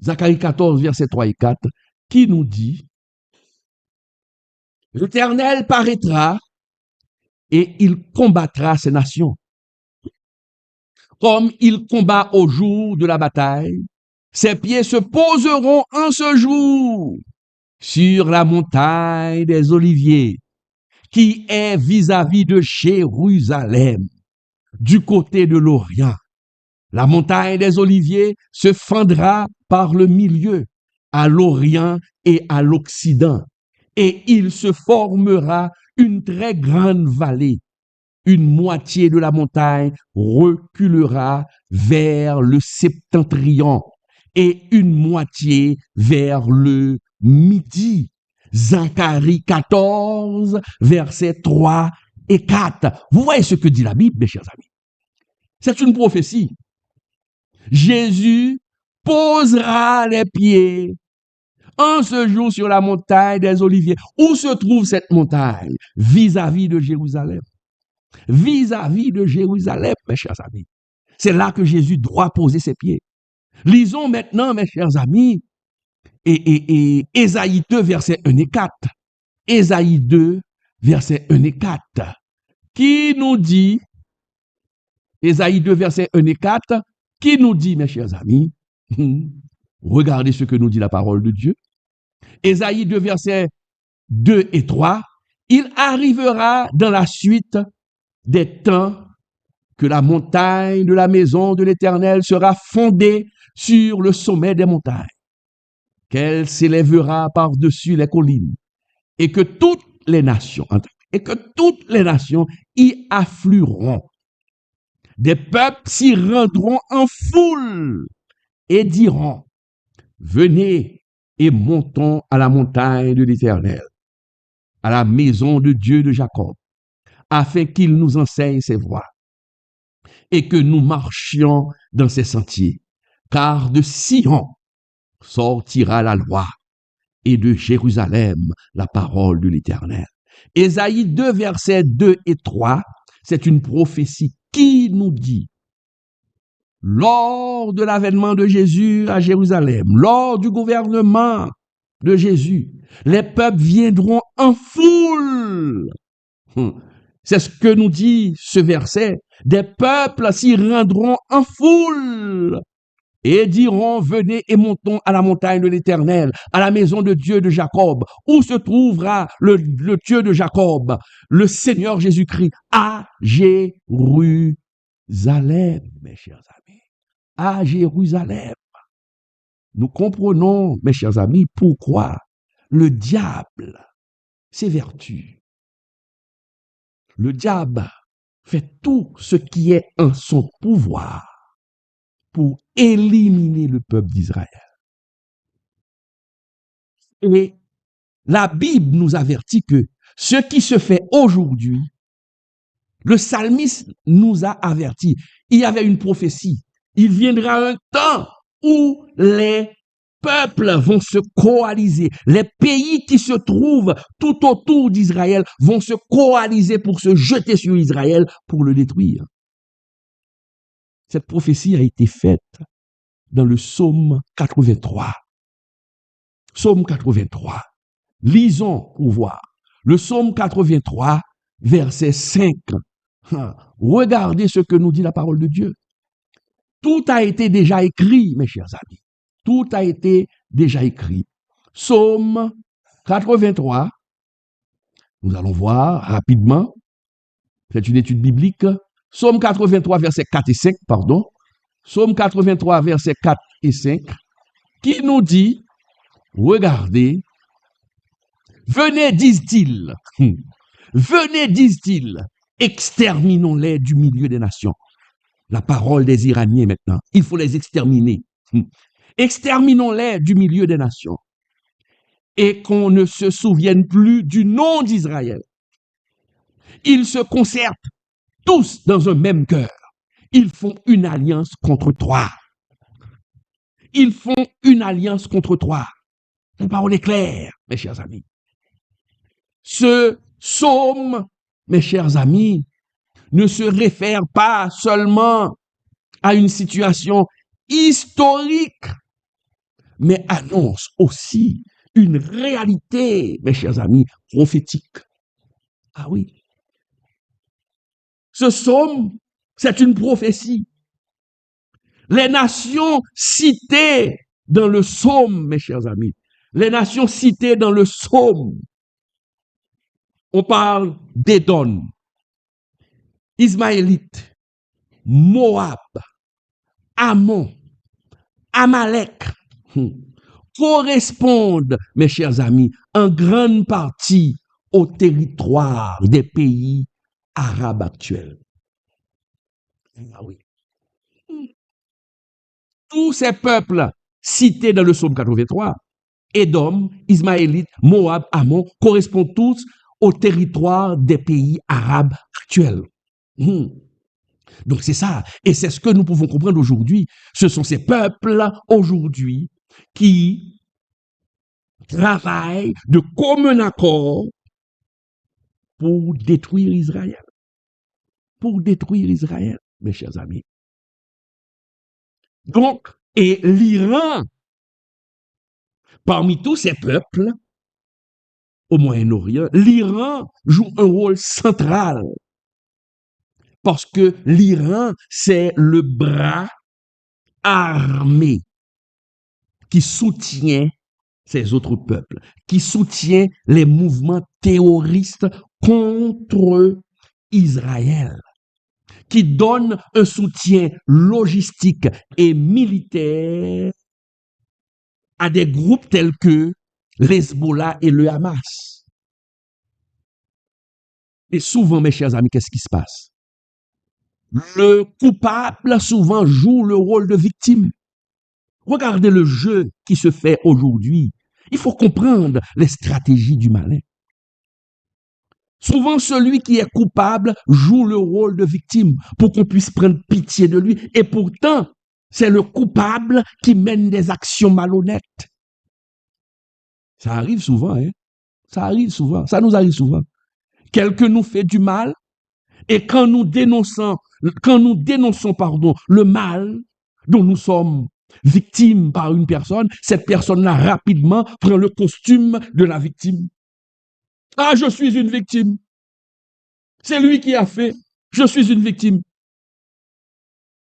Zacharie 14, versets 3 et 4, qui nous dit, l'Éternel paraîtra et il combattra ces nations. Comme il combat au jour de la bataille, ses pieds se poseront en ce jour sur la montagne des Oliviers, qui est vis-à-vis de Jérusalem, du côté de l'Orient. La montagne des Oliviers se fendra par le milieu, à l'Orient et à l'Occident, et il se formera une très grande vallée. Une moitié de la montagne reculera vers le septentrion et une moitié vers le midi. Zacharie 14, versets 3 et 4. Vous voyez ce que dit la Bible, mes chers amis. C'est une prophétie. Jésus posera les pieds en ce jour sur la montagne des Oliviers. Où se trouve cette montagne? Vis-à-vis de Jérusalem. Vis-à-vis de Jérusalem, mes chers amis. C'est là que Jésus doit poser ses pieds. Lisons maintenant, mes chers amis, Ésaïe 2, versets 1 et 4. Ésaïe 2, versets 1 et 4. Qui nous dit, Ésaïe 2, versets 1 et 4, qui nous dit, mes chers amis, regardez ce que nous dit la parole de Dieu. Ésaïe 2, versets 2 et 3, il arrivera dans la suite des temps que la montagne de la maison de l'Éternel sera fondée sur le sommet des montagnes, qu'elle s'élèvera par-dessus les collines, et que toutes les nations y afflueront. Des peuples s'y rendront en foule et diront, venez et montons à la montagne de l'Éternel, à la maison de Dieu de Jacob, afin qu'il nous enseigne ses voies et que nous marchions dans ses sentiers. Car de Sion sortira la loi et de Jérusalem la parole de l'Éternel. Ésaïe 2, versets 2 et 3, c'est une prophétie qui nous dit, lors de l'avènement de Jésus à Jérusalem, lors du gouvernement de Jésus, les peuples viendront en foule. C'est ce que nous dit ce verset. Des peuples s'y rendront en foule et diront, venez et montons à la montagne de l'Éternel, à la maison de Dieu de Jacob, où se trouvera le Dieu de Jacob, le Seigneur Jésus-Christ, à Jérusalem, mes chers amis, à Jérusalem. Nous comprenons, mes chers amis, pourquoi le diable s'évertue. Le diable fait tout ce qui est en son pouvoir pour éliminer le peuple d'Israël. Et la Bible nous avertit que ce qui se fait aujourd'hui, le psalmiste nous a averti, il y avait une prophétie. Il viendra un temps où les peuples vont se coaliser. Les pays qui se trouvent tout autour d'Israël vont se coaliser pour se jeter sur Israël pour le détruire. Cette prophétie a été faite dans le psaume 83. Psaume 83. Lisons pour voir. Le psaume 83, verset 5. Regardez ce que nous dit la parole de Dieu. Tout a été déjà écrit, mes chers amis. Tout a été déjà écrit. Psaume 83. Nous allons voir rapidement. C'est une étude biblique. Psaume 83, verset 4 et 5, pardon. Psaume 83, verset 4 et 5, qui nous dit, regardez, venez, disent-ils, venez, disent-ils, exterminons-les du milieu des nations. La parole des Iraniens maintenant, il faut les exterminer. Exterminons-les du milieu des nations et qu'on ne se souvienne plus du nom d'Israël. Ils se concertent tous dans un même cœur. Ils font une alliance contre toi. Ils font une alliance contre toi. La parole est claire, mes chers amis. Ce psaume, mes chers amis, ne se réfère pas seulement à une situation historique, mais annonce aussi une réalité, mes chers amis, prophétique. Ah oui. Ce psaume, c'est une prophétie. Les nations citées dans le psaume, mes chers amis, les nations citées dans le psaume, on parle d'Édom, Ismaélite, Moab, Ammon, Amalek, correspondent, mes chers amis, en grande partie au territoire des pays arabes actuels. Ah oui. Tous ces peuples cités dans le psaume 83, Édom, Ismaélite, Moab, Ammon, correspondent tous au territoire des pays arabes actuels. Donc c'est ça, et c'est ce que nous pouvons comprendre aujourd'hui. Ce sont ces peuples aujourd'hui qui travaillent de commun accord pour détruire Israël. Pour détruire Israël, mes chers amis. Donc, et l'Iran, parmi tous ces peuples au Moyen-Orient, l'Iran joue un rôle central parce que l'Iran, c'est le bras armé qui soutient ces autres peuples, qui soutient les mouvements terroristes contre Israël, qui donne un soutien logistique et militaire à des groupes tels que l'Hezbollah et le Hamas. Et souvent, mes chers amis, qu'est-ce qui se passe? Le coupable souvent joue le rôle de victime. Regardez le jeu qui se fait aujourd'hui. Il faut comprendre les stratégies du malin. Souvent, celui qui est coupable joue le rôle de victime pour qu'on puisse prendre pitié de lui. Et pourtant, c'est le coupable qui mène des actions malhonnêtes. Ça arrive souvent, hein? Ça arrive souvent. Ça nous arrive souvent. Quelqu'un nous fait du mal et quand nous dénonçons, le mal dont nous sommes victimes par une personne, cette personne-là rapidement prend le costume de la victime. Ah, je suis une victime. C'est lui qui a fait. Je suis une victime.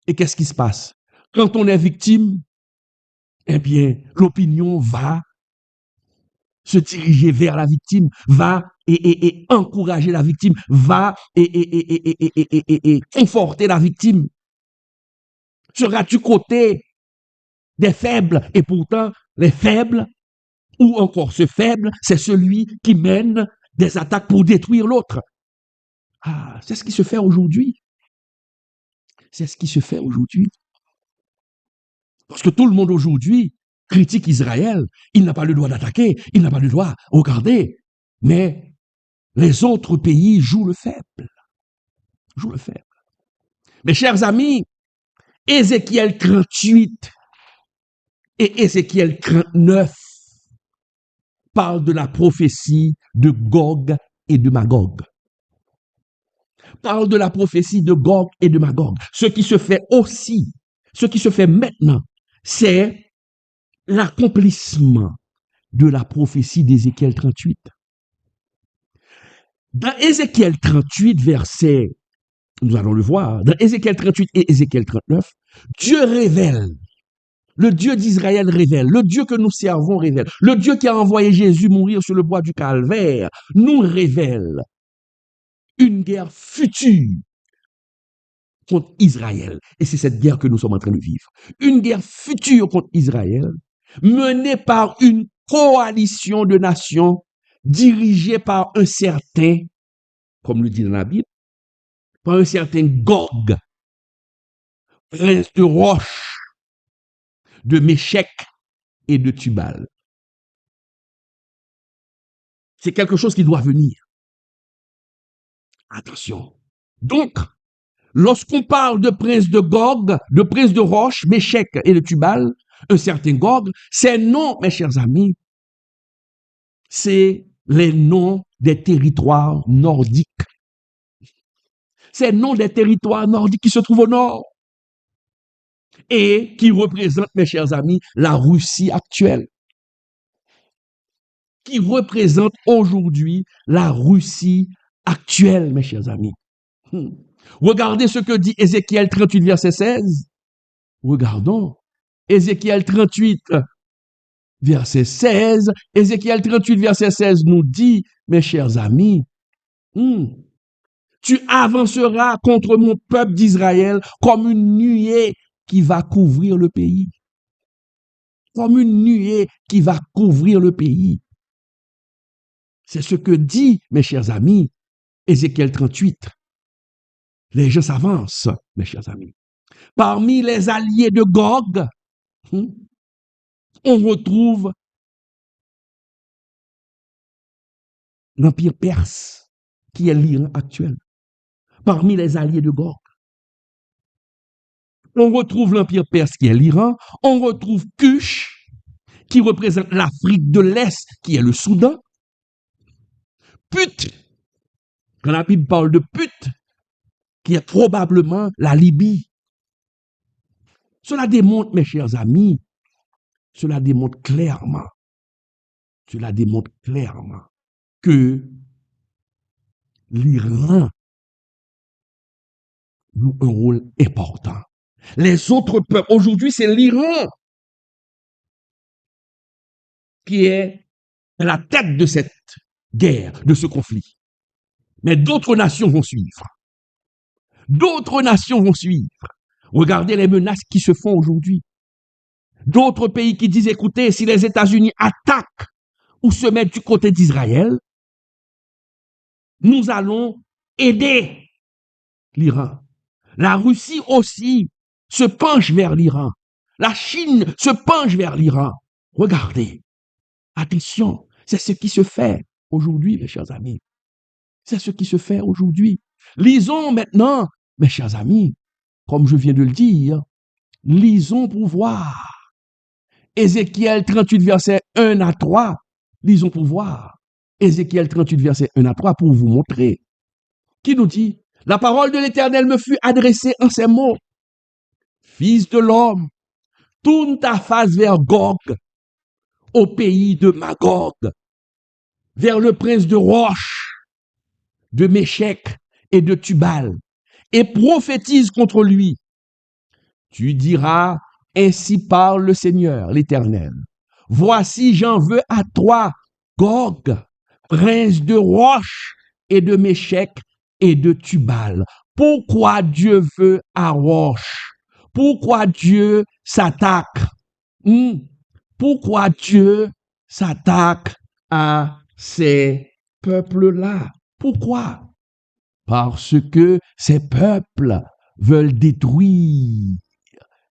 Et qu'est-ce qui se passe? Quand on est victime, eh bien, l'opinion va se diriger vers la victime, va et encourager la victime, va et conforter la victime. Sera du côté des faibles, et pourtant, les faibles, ou encore ce faible, c'est celui qui mène des attaques pour détruire l'autre. Ah, c'est ce qui se fait aujourd'hui. C'est ce qui se fait aujourd'hui. Parce que tout le monde aujourd'hui critique Israël. Il n'a pas le droit d'attaquer, il n'a pas le droit. Regardez. Mais les autres pays jouent le faible. Jouent le faible. Mes chers amis, Ézéchiel 38 et Ézéchiel 39 parlent de la prophétie de Gog et de Magog. Parle de la prophétie de Gog et de Magog. Ce qui se fait aussi, ce qui se fait maintenant, c'est l'accomplissement de la prophétie d'Ézéchiel 38. Dans Ézéchiel 38, verset, nous allons le voir, dans Ézéchiel 38 et Ézéchiel 39, Dieu révèle, le Dieu d'Israël révèle, le Dieu que nous servons révèle, le Dieu qui a envoyé Jésus mourir sur le bois du calvaire nous révèle une guerre future contre Israël. Et c'est cette guerre que nous sommes en train de vivre. Une guerre future contre Israël, menée par une coalition de nations dirigée par un certain, comme le dit dans la Bible, par un certain Gog, prince de Roche, de Méchec et de Tubal. C'est quelque chose qui doit venir. Attention. Donc, lorsqu'on parle de prince de Gog, de prince de Roche, Méchec et de Tubal, un certain Gog, ces noms, mes chers amis, c'est les noms des territoires nordiques. C'est le nom des territoires nordiques qui se trouvent au nord et qui représentent, mes chers amis, la Russie actuelle. Qui représente aujourd'hui la Russie actuelle, mes chers amis. Regardez ce que dit Ézéchiel 38, verset 16. Regardons. Ézéchiel 38, verset 16. Ézéchiel 38, verset 16 nous dit, mes chers amis, tu avanceras contre mon peuple d'Israël comme une nuée qui va couvrir le pays. Comme une nuée qui va couvrir le pays. C'est ce que dit, mes chers amis, Ézéchiel 38. Les gens s'avancent, mes chers amis. Parmi les alliés de Gog, on retrouve l'Empire perse, qui est l'Iran actuel. Parmi les alliés de Gog, on retrouve l'Empire perse, qui est l'Iran. On retrouve Cush, qui représente l'Afrique de l'Est, qui est le Soudan. Put, quand la Bible parle de Put, qui est probablement la Libye. Cela démontre, mes chers amis, cela démontre clairement que l'Iran joue un rôle important. Les autres peuples, aujourd'hui, c'est l'Iran qui est à la tête de cette guerre, de ce conflit. Mais d'autres nations vont suivre. D'autres nations vont suivre. Regardez les menaces qui se font aujourd'hui. D'autres pays qui disent, écoutez, si les États-Unis attaquent ou se mettent du côté d'Israël, nous allons aider l'Iran. La Russie aussi se penche vers l'Iran. La Chine se penche vers l'Iran. Regardez. Attention, c'est ce qui se fait aujourd'hui, mes chers amis. C'est ce qui se fait aujourd'hui. Lisons maintenant, mes chers amis, comme je viens de le dire, lisons pour voir. Ézéchiel 38, verset 1 à 3. Lisons pour voir. Ézéchiel 38, verset 1 à 3 pour vous montrer. Qui nous dit, la parole de l'Éternel me fut adressée en ces mots. Fils de l'homme, tourne ta face vers Gog, au pays de Magog, vers le prince de Roche, de Méchec et de Tubal, et prophétise contre lui. Tu diras, Ainsi parle le Seigneur, l'Éternel. Voici, j'en veux à toi, Gog, prince de Roche et de Méchec et de Tubal. Pourquoi Dieu veut à Roche? Pourquoi Dieu s'attaque? Pourquoi Dieu s'attaque à ces peuples-là? Pourquoi? Parce que ces peuples veulent détruire,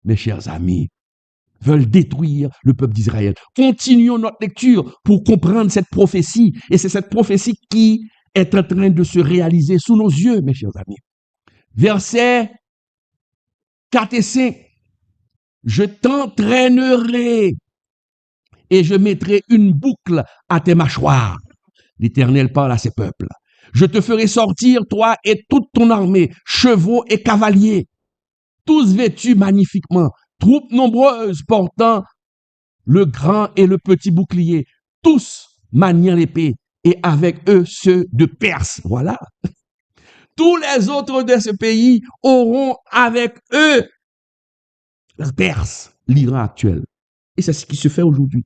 mes chers amis, veulent détruire le peuple d'Israël. Continuons notre lecture pour comprendre cette prophétie. Et c'est cette prophétie qui est en train de se réaliser sous nos yeux, mes chers amis. Versets 4 et 5. Je t'entraînerai et je mettrai une boucle à tes mâchoires. L'Éternel parle à ses peuples. Je te ferai sortir, toi et toute ton armée, chevaux et cavaliers, tous vêtus magnifiquement, troupes nombreuses portant le grand et le petit bouclier, tous maniant l'épée, et avec eux ceux de Perse. Voilà. Tous les autres de ce pays auront avec eux la Perse, l'Iran actuel. Et c'est ce qui se fait aujourd'hui.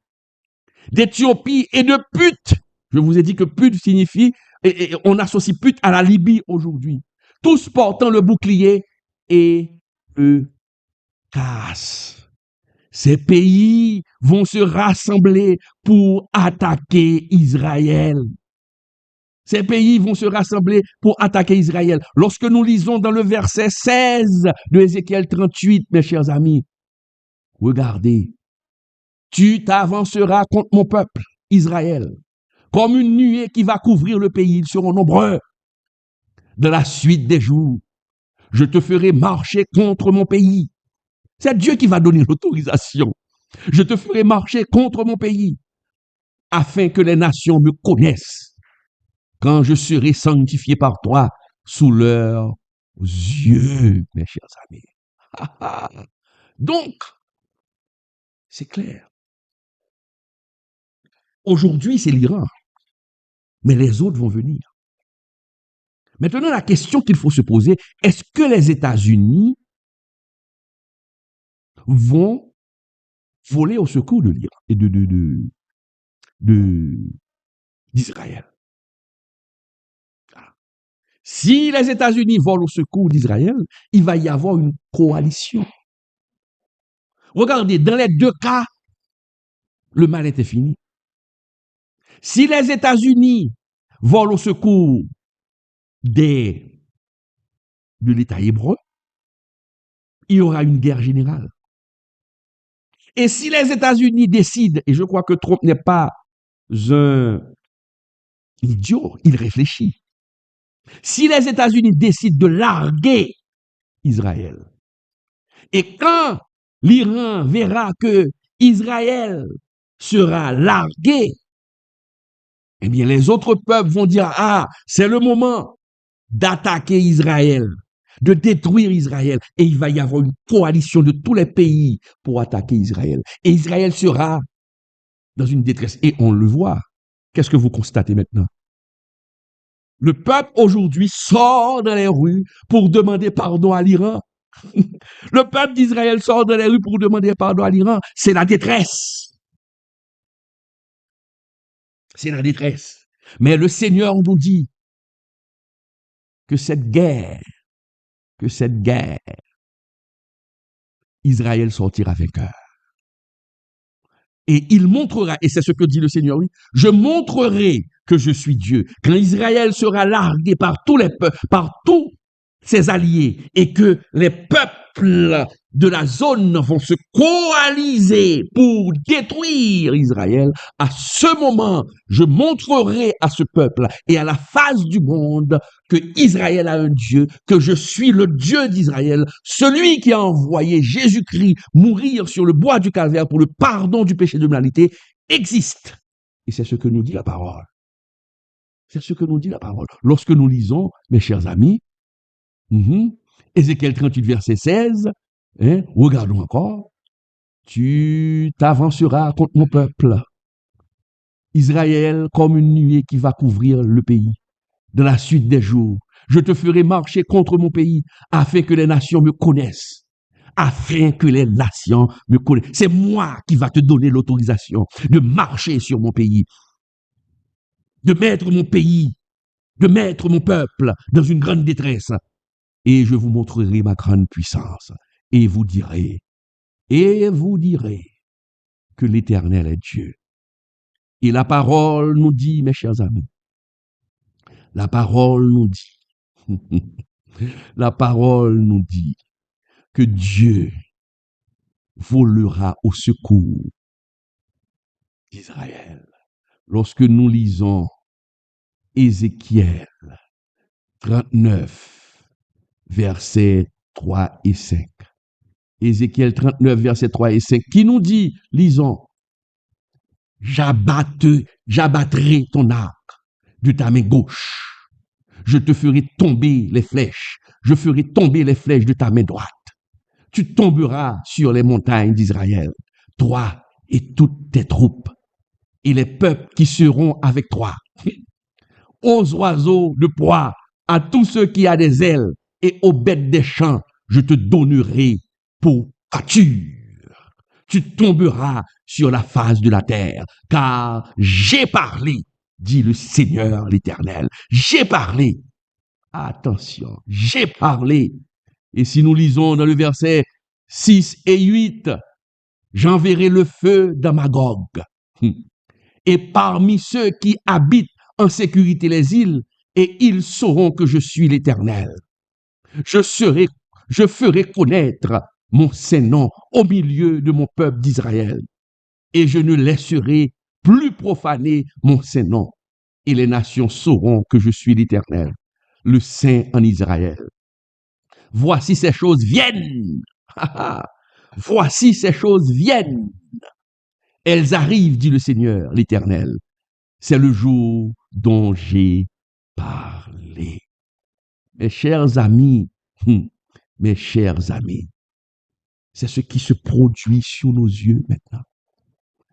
D'Éthiopie et de Put. Je vous ai dit que Put signifie, et on associe Put à la Libye aujourd'hui. Tous portant le bouclier et le casse. Ces pays vont se rassembler pour attaquer Israël. Ces pays vont se rassembler pour attaquer Israël. Lorsque nous lisons dans le verset 16 de Ézéchiel 38, mes chers amis, regardez, tu t'avanceras contre mon peuple, Israël, comme une nuée qui va couvrir le pays. Ils seront nombreux. Dans la suite des jours, je te ferai marcher contre mon pays. C'est Dieu qui va donner l'autorisation. Je te ferai marcher contre mon pays, afin que les nations me connaissent, quand je serai sanctifié par toi sous leurs yeux, mes chers amis. Donc, c'est clair. Aujourd'hui, c'est l'Iran, mais les autres vont venir. Maintenant, la question qu'il faut se poser, est-ce que les États-Unis vont voler au secours de l'Iran et d'Israël? Si les États-Unis volent au secours d'Israël, il va y avoir une coalition. Regardez, dans les deux cas, le mal était fini. Si les États-Unis volent au secours de l'État hébreu, il y aura une guerre générale. Et si les États-Unis décident, et je crois que Trump n'est pas un idiot, il réfléchit. Si les États-Unis décident de larguer Israël, et quand l'Iran verra que Israël sera largué, eh bien les autres peuples vont dire, ah, c'est le moment d'attaquer Israël, de détruire Israël. Et il va y avoir une coalition de tous les pays pour attaquer Israël. Et Israël sera dans une détresse. Et on le voit. Qu'est-ce que vous constatez maintenant? Le peuple aujourd'hui sort dans les rues pour demander pardon à l'Iran. Le peuple d'Israël sort dans les rues pour demander pardon à l'Iran. C'est la détresse. C'est la détresse. Mais le Seigneur nous dit que cette guerre, Israël sortira vainqueur. Et il montrera, et c'est ce que dit le Seigneur, oui, je montrerai que je suis Dieu. Quand Israël sera largué par tous les peuples, par tous ses alliés, et que les peuples de la zone vont se coaliser pour détruire Israël, à ce moment, je montrerai à ce peuple et à la face du monde que Israël a un Dieu, que je suis le Dieu d'Israël, celui qui a envoyé Jésus-Christ mourir sur le bois du calvaire pour le pardon du péché de l'humanité, existe. Et c'est ce que nous dit la parole. C'est ce que nous dit la parole. Lorsque nous lisons, mes chers amis, Ézéchiel 38, verset 16, regardons encore, tu t'avanceras contre mon peuple, Israël, comme une nuée qui va couvrir le pays. Dans la suite des jours, je te ferai marcher contre mon pays, afin que les nations me connaissent, afin que les nations me connaissent. C'est moi qui va te donner l'autorisation de marcher sur mon pays, de mettre mon pays, de mettre mon peuple dans une grande détresse. Et je vous montrerai ma grande puissance. Et vous direz que l'Éternel est Dieu. Et la parole nous dit, mes chers amis, la parole nous dit, la parole nous dit que Dieu volera au secours d'Israël. Lorsque nous lisons Ézéchiel 39, versets 3 et 5. Ézéchiel 39, versets 3 et 5, qui nous dit, lisons, j'abattrai ton arc de ta main gauche. Je te ferai tomber les flèches. Je ferai tomber les flèches de ta main droite. Tu tomberas sur les montagnes d'Israël, toi et toutes tes troupes, et les peuples qui seront avec toi. Aux oiseaux de proie, à tous ceux qui ont des ailes, et aux bêtes des champs, je te donnerai pour pâture. Tu tomberas sur la face de la terre, car j'ai parlé, dit le Seigneur l'Éternel. J'ai parlé. Attention, j'ai parlé. Et si nous lisons dans le verset 6 et 8, j'enverrai le feu dans Magog. Et parmi ceux qui habitent en sécurité les îles, et ils sauront que je suis l'Éternel. Je ferai connaître mon saint nom au milieu de mon peuple d'Israël, et je ne laisserai plus profaner mon saint nom, et les nations sauront que je suis l'Éternel, le Saint en Israël. Voici ces choses viennent. Voici ces choses viennent. Elles arrivent, dit le Seigneur, l'Éternel. C'est le jour dont j'ai parlé. Mes chers amis, c'est ce qui se produit sous nos yeux maintenant.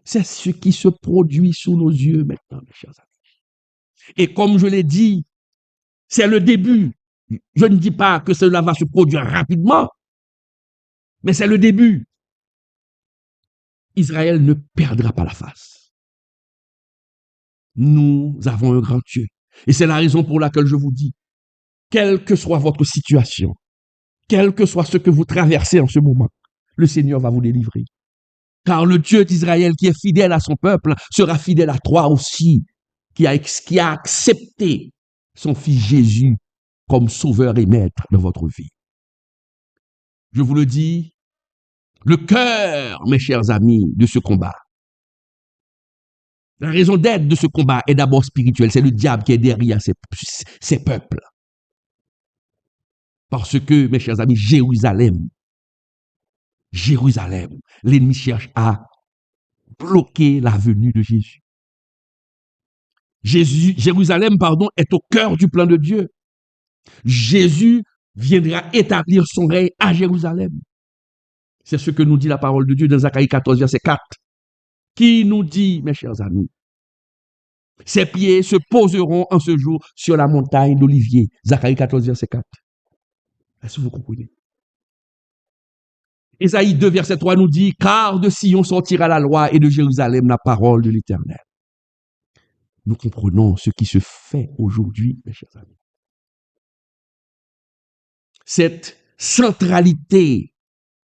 C'est ce qui se produit sous nos yeux maintenant, mes chers amis. Et comme je l'ai dit, c'est le début. Je ne dis pas que cela va se produire rapidement, mais c'est le début. Israël ne perdra pas la face. Nous avons un grand Dieu. Et c'est la raison pour laquelle je vous dis, quelle que soit votre situation, quel que soit ce que vous traversez en ce moment, le Seigneur va vous délivrer. Car le Dieu d'Israël qui est fidèle à son peuple sera fidèle à toi aussi, qui a accepté son fils Jésus comme sauveur et maître de votre vie. Je vous le dis, le cœur, mes chers amis, de ce combat, la raison d'être de ce combat est d'abord spirituelle. C'est le diable qui est derrière ces peuples. Parce que, mes chers amis, Jérusalem, l'ennemi cherche à bloquer la venue de Jésus. Jérusalem, est au cœur du plan de Dieu. Jésus viendra établir son règne à Jérusalem. C'est ce que nous dit la parole de Dieu dans Zacharie 14, verset 4, qui nous dit, mes chers amis, ses pieds se poseront en ce jour sur la montagne d'Olivier. Zacharie 14, verset 4. Est-ce que vous comprenez? Ésaïe 2, verset 3 nous dit, car de Sion sortira la loi et de Jérusalem la parole de l'Éternel. Nous comprenons ce qui se fait aujourd'hui, mes chers amis. Cette centralité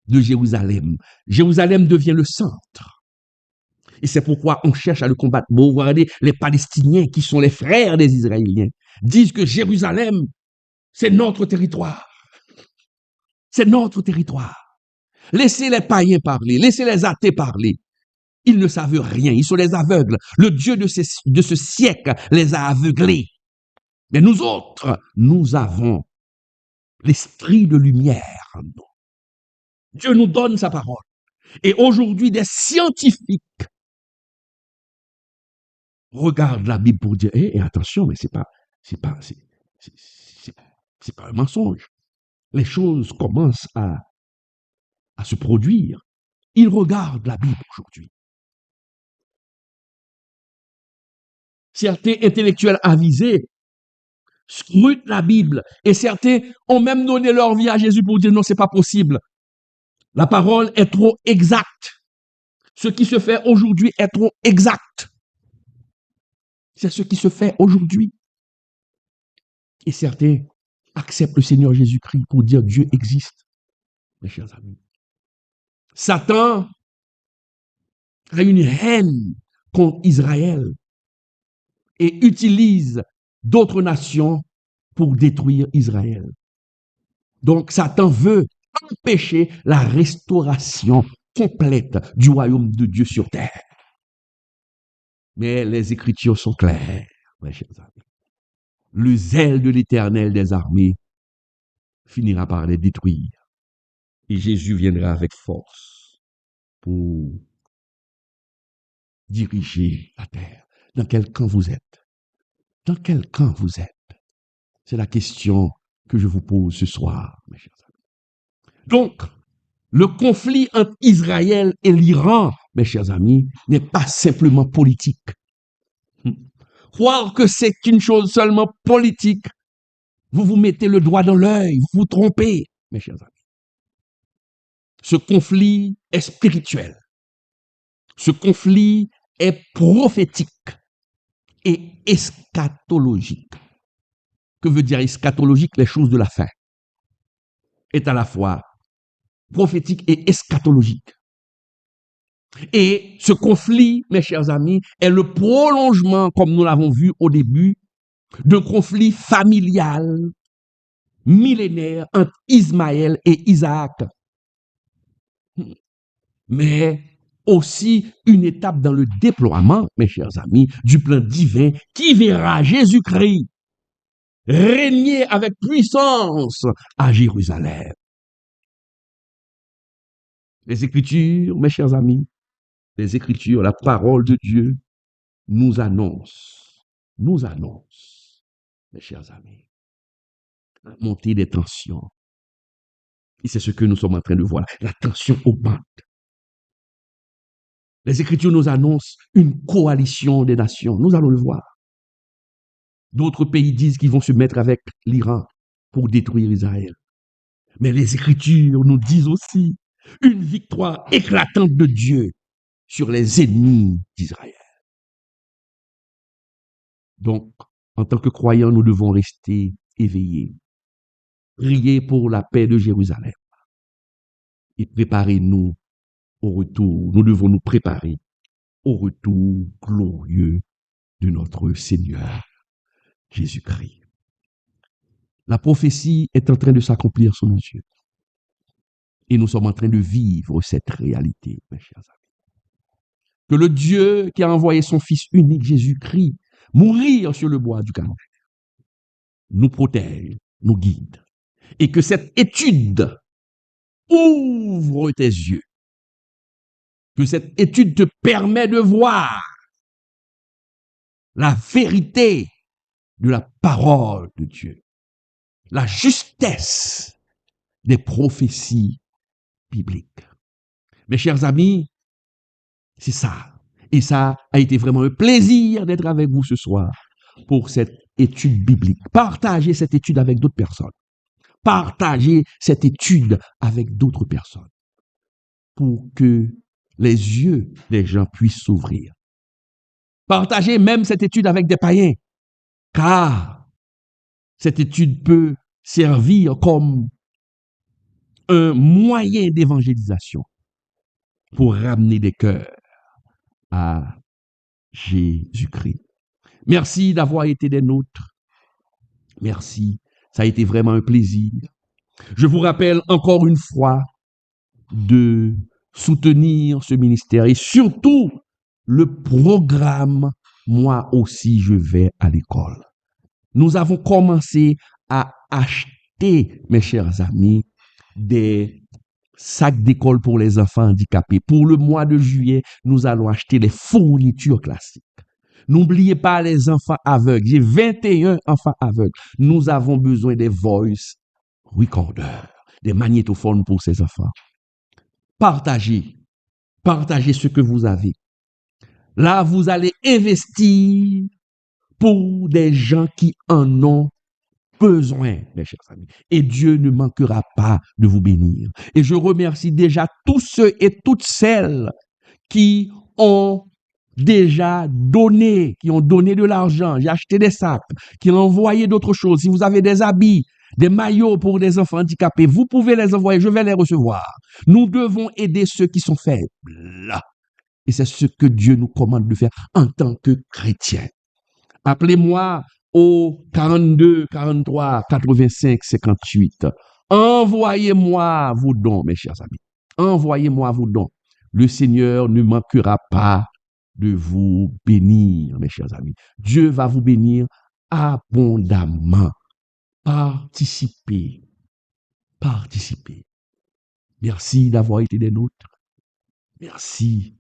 de Jérusalem. Jérusalem devient le centre. Et c'est pourquoi on cherche à le combattre. Bon, vous regardez, les Palestiniens, qui sont les frères des Israéliens, disent que Jérusalem, c'est notre territoire. C'est notre territoire. Laissez les païens parler, laissez les athées parler. Ils ne savent rien, ils sont les aveugles. Le Dieu de ce siècle les a aveuglés. Mais nous autres, nous avons l'esprit de lumière en nous. Dieu nous donne sa parole. Et aujourd'hui, des scientifiques regardent la Bible pour dire, attention, mais c'est pas un mensonge. Les choses commencent à se produire. Ils regardent la Bible aujourd'hui. Certains intellectuels avisés scrutent la Bible et certains ont même donné leur vie à Jésus pour dire non, c'est pas possible. La parole est trop exacte. Ce qui se fait aujourd'hui est trop exact. C'est ce qui se fait aujourd'hui. Et certains acceptent le Seigneur Jésus-Christ pour dire Dieu existe, mes chers amis. Satan a une haine contre Israël et utilise d'autres nations pour détruire Israël. Donc Satan veut empêcher la restauration complète du royaume de Dieu sur terre. Mais les Écritures sont claires, mes chers amis. Le zèle de l'Éternel des armées finira par les détruire. Et Jésus viendra avec force pour diriger la terre. Dans quel camp vous êtes? Dans quel camp vous êtes? C'est la question que je vous pose ce soir, mes chers amis. Donc, le conflit entre Israël et l'Iran, mes chers amis, n'est pas simplement politique. Croire que c'est une chose seulement politique, vous vous mettez le doigt dans l'œil, vous vous trompez, mes chers amis. Ce conflit est spirituel. Ce conflit est prophétique et eschatologique. Que veut dire eschatologique? Les choses de la fin. Est à la fois prophétique et eschatologique. Et ce conflit, mes chers amis, est le prolongement, comme nous l'avons vu au début, d'un conflit familial, millénaire entre Ismaël et Isaac. Mais aussi une étape dans le déploiement, mes chers amis, du plan divin qui verra Jésus-Christ régner avec puissance à Jérusalem. Les Écritures, mes chers amis, les Écritures, la parole de Dieu nous annonce, mes chers amis, la montée des tensions. Et c'est ce que nous sommes en train de voir. La tension augmente. Les Écritures nous annoncent une coalition des nations. Nous allons le voir. D'autres pays disent qu'ils vont se mettre avec l'Iran pour détruire Israël. Mais les Écritures nous disent aussi une victoire éclatante de Dieu sur les ennemis d'Israël. Donc, en tant que croyants, nous devons rester éveillés, prier pour la paix de Jérusalem et préparer-nous au retour. Nous devons nous préparer au retour glorieux de notre Seigneur Jésus-Christ. La prophétie est en train de s'accomplir sous nos yeux. Et nous sommes en train de vivre cette réalité, mes chers amis. Que le Dieu qui a envoyé son Fils unique, Jésus-Christ, mourir sur le bois du Calvaire, nous protège, nous guide. Et que cette étude ouvre tes yeux. Que cette étude te permet de voir la vérité de la parole de Dieu. La justesse des prophéties bibliques. Mes chers amis, c'est ça. Et ça a été vraiment un plaisir d'être avec vous ce soir pour cette étude biblique. Partagez cette étude avec d'autres personnes. Partagez cette étude avec d'autres personnes pour que les yeux des gens puissent s'ouvrir. Partagez même cette étude avec des païens, car cette étude peut servir comme un moyen d'évangélisation pour ramener des cœurs à Jésus-Christ. Merci d'avoir été des nôtres. Merci. Ça a été vraiment un plaisir. Je vous rappelle encore une fois de soutenir ce ministère et surtout le programme Moi aussi je vais à l'école. Nous avons commencé à acheter, mes chers amis, des sacs d'école pour les enfants handicapés. Pour le mois de juillet, nous allons acheter les fournitures classiques. N'oubliez pas les enfants aveugles. J'ai 21 enfants aveugles. Nous avons besoin des voice recorders, des magnétophones pour ces enfants. Partagez ce que vous avez. Là, vous allez investir pour des gens qui en ont besoin, mes chers amis. Et Dieu ne manquera pas de vous bénir. Et je remercie déjà tous ceux et toutes celles qui ont déjà donné, qui ont donné de l'argent, j'ai acheté des sacs, qui ont envoyé d'autres choses. Si vous avez des habits, des maillots pour des enfants handicapés, vous pouvez les envoyer, je vais les recevoir. Nous devons aider ceux qui sont faibles. Et c'est ce que Dieu nous commande de faire en tant que chrétiens. Appelez-moi au 42, 43, 85, 58. Envoyez-moi vos dons, mes chers amis. Envoyez-moi vos dons. Le Seigneur ne manquera pas de vous bénir, mes chers amis. Dieu va vous bénir abondamment. Participez. Participez. Merci d'avoir été des nôtres. Merci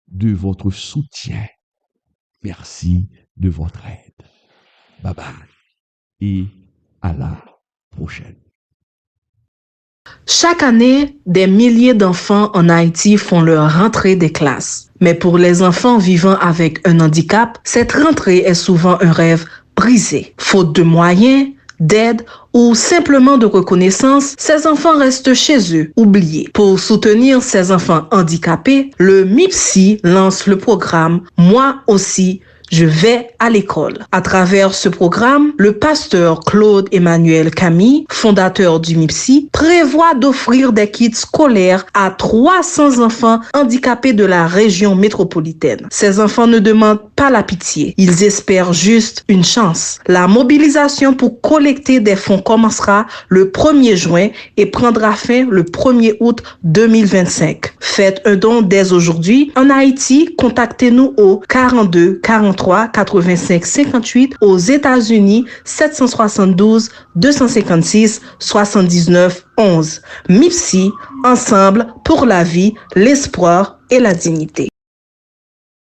de votre soutien. Merci de votre aide. Bye bye. Et à la prochaine. Chaque année, des milliers d'enfants en Haïti font leur rentrée des classes. Mais pour les enfants vivant avec un handicap, cette rentrée est souvent un rêve brisé. Faute de moyens, d'aide ou simplement de reconnaissance, ces enfants restent chez eux, oubliés. Pour soutenir ces enfants handicapés, le MIPSI lance le programme Moi aussi, je vais à l'école. À travers ce programme, le pasteur Claude Emmanuel Camille, fondateur du MIPSI, prévoit d'offrir des kits scolaires à 300 enfants handicapés de la région métropolitaine. Ces enfants ne demandent pas la pitié, ils espèrent juste une chance. La mobilisation pour collecter des fonds commencera le 1er juin et prendra fin le 1er août 2025. Faites un don dès aujourd'hui. En Haïti, contactez-nous au 42 43 85 58, aux États-Unis 772 256 79 11. MIPSI, ensemble pour la vie, l'espoir et la dignité.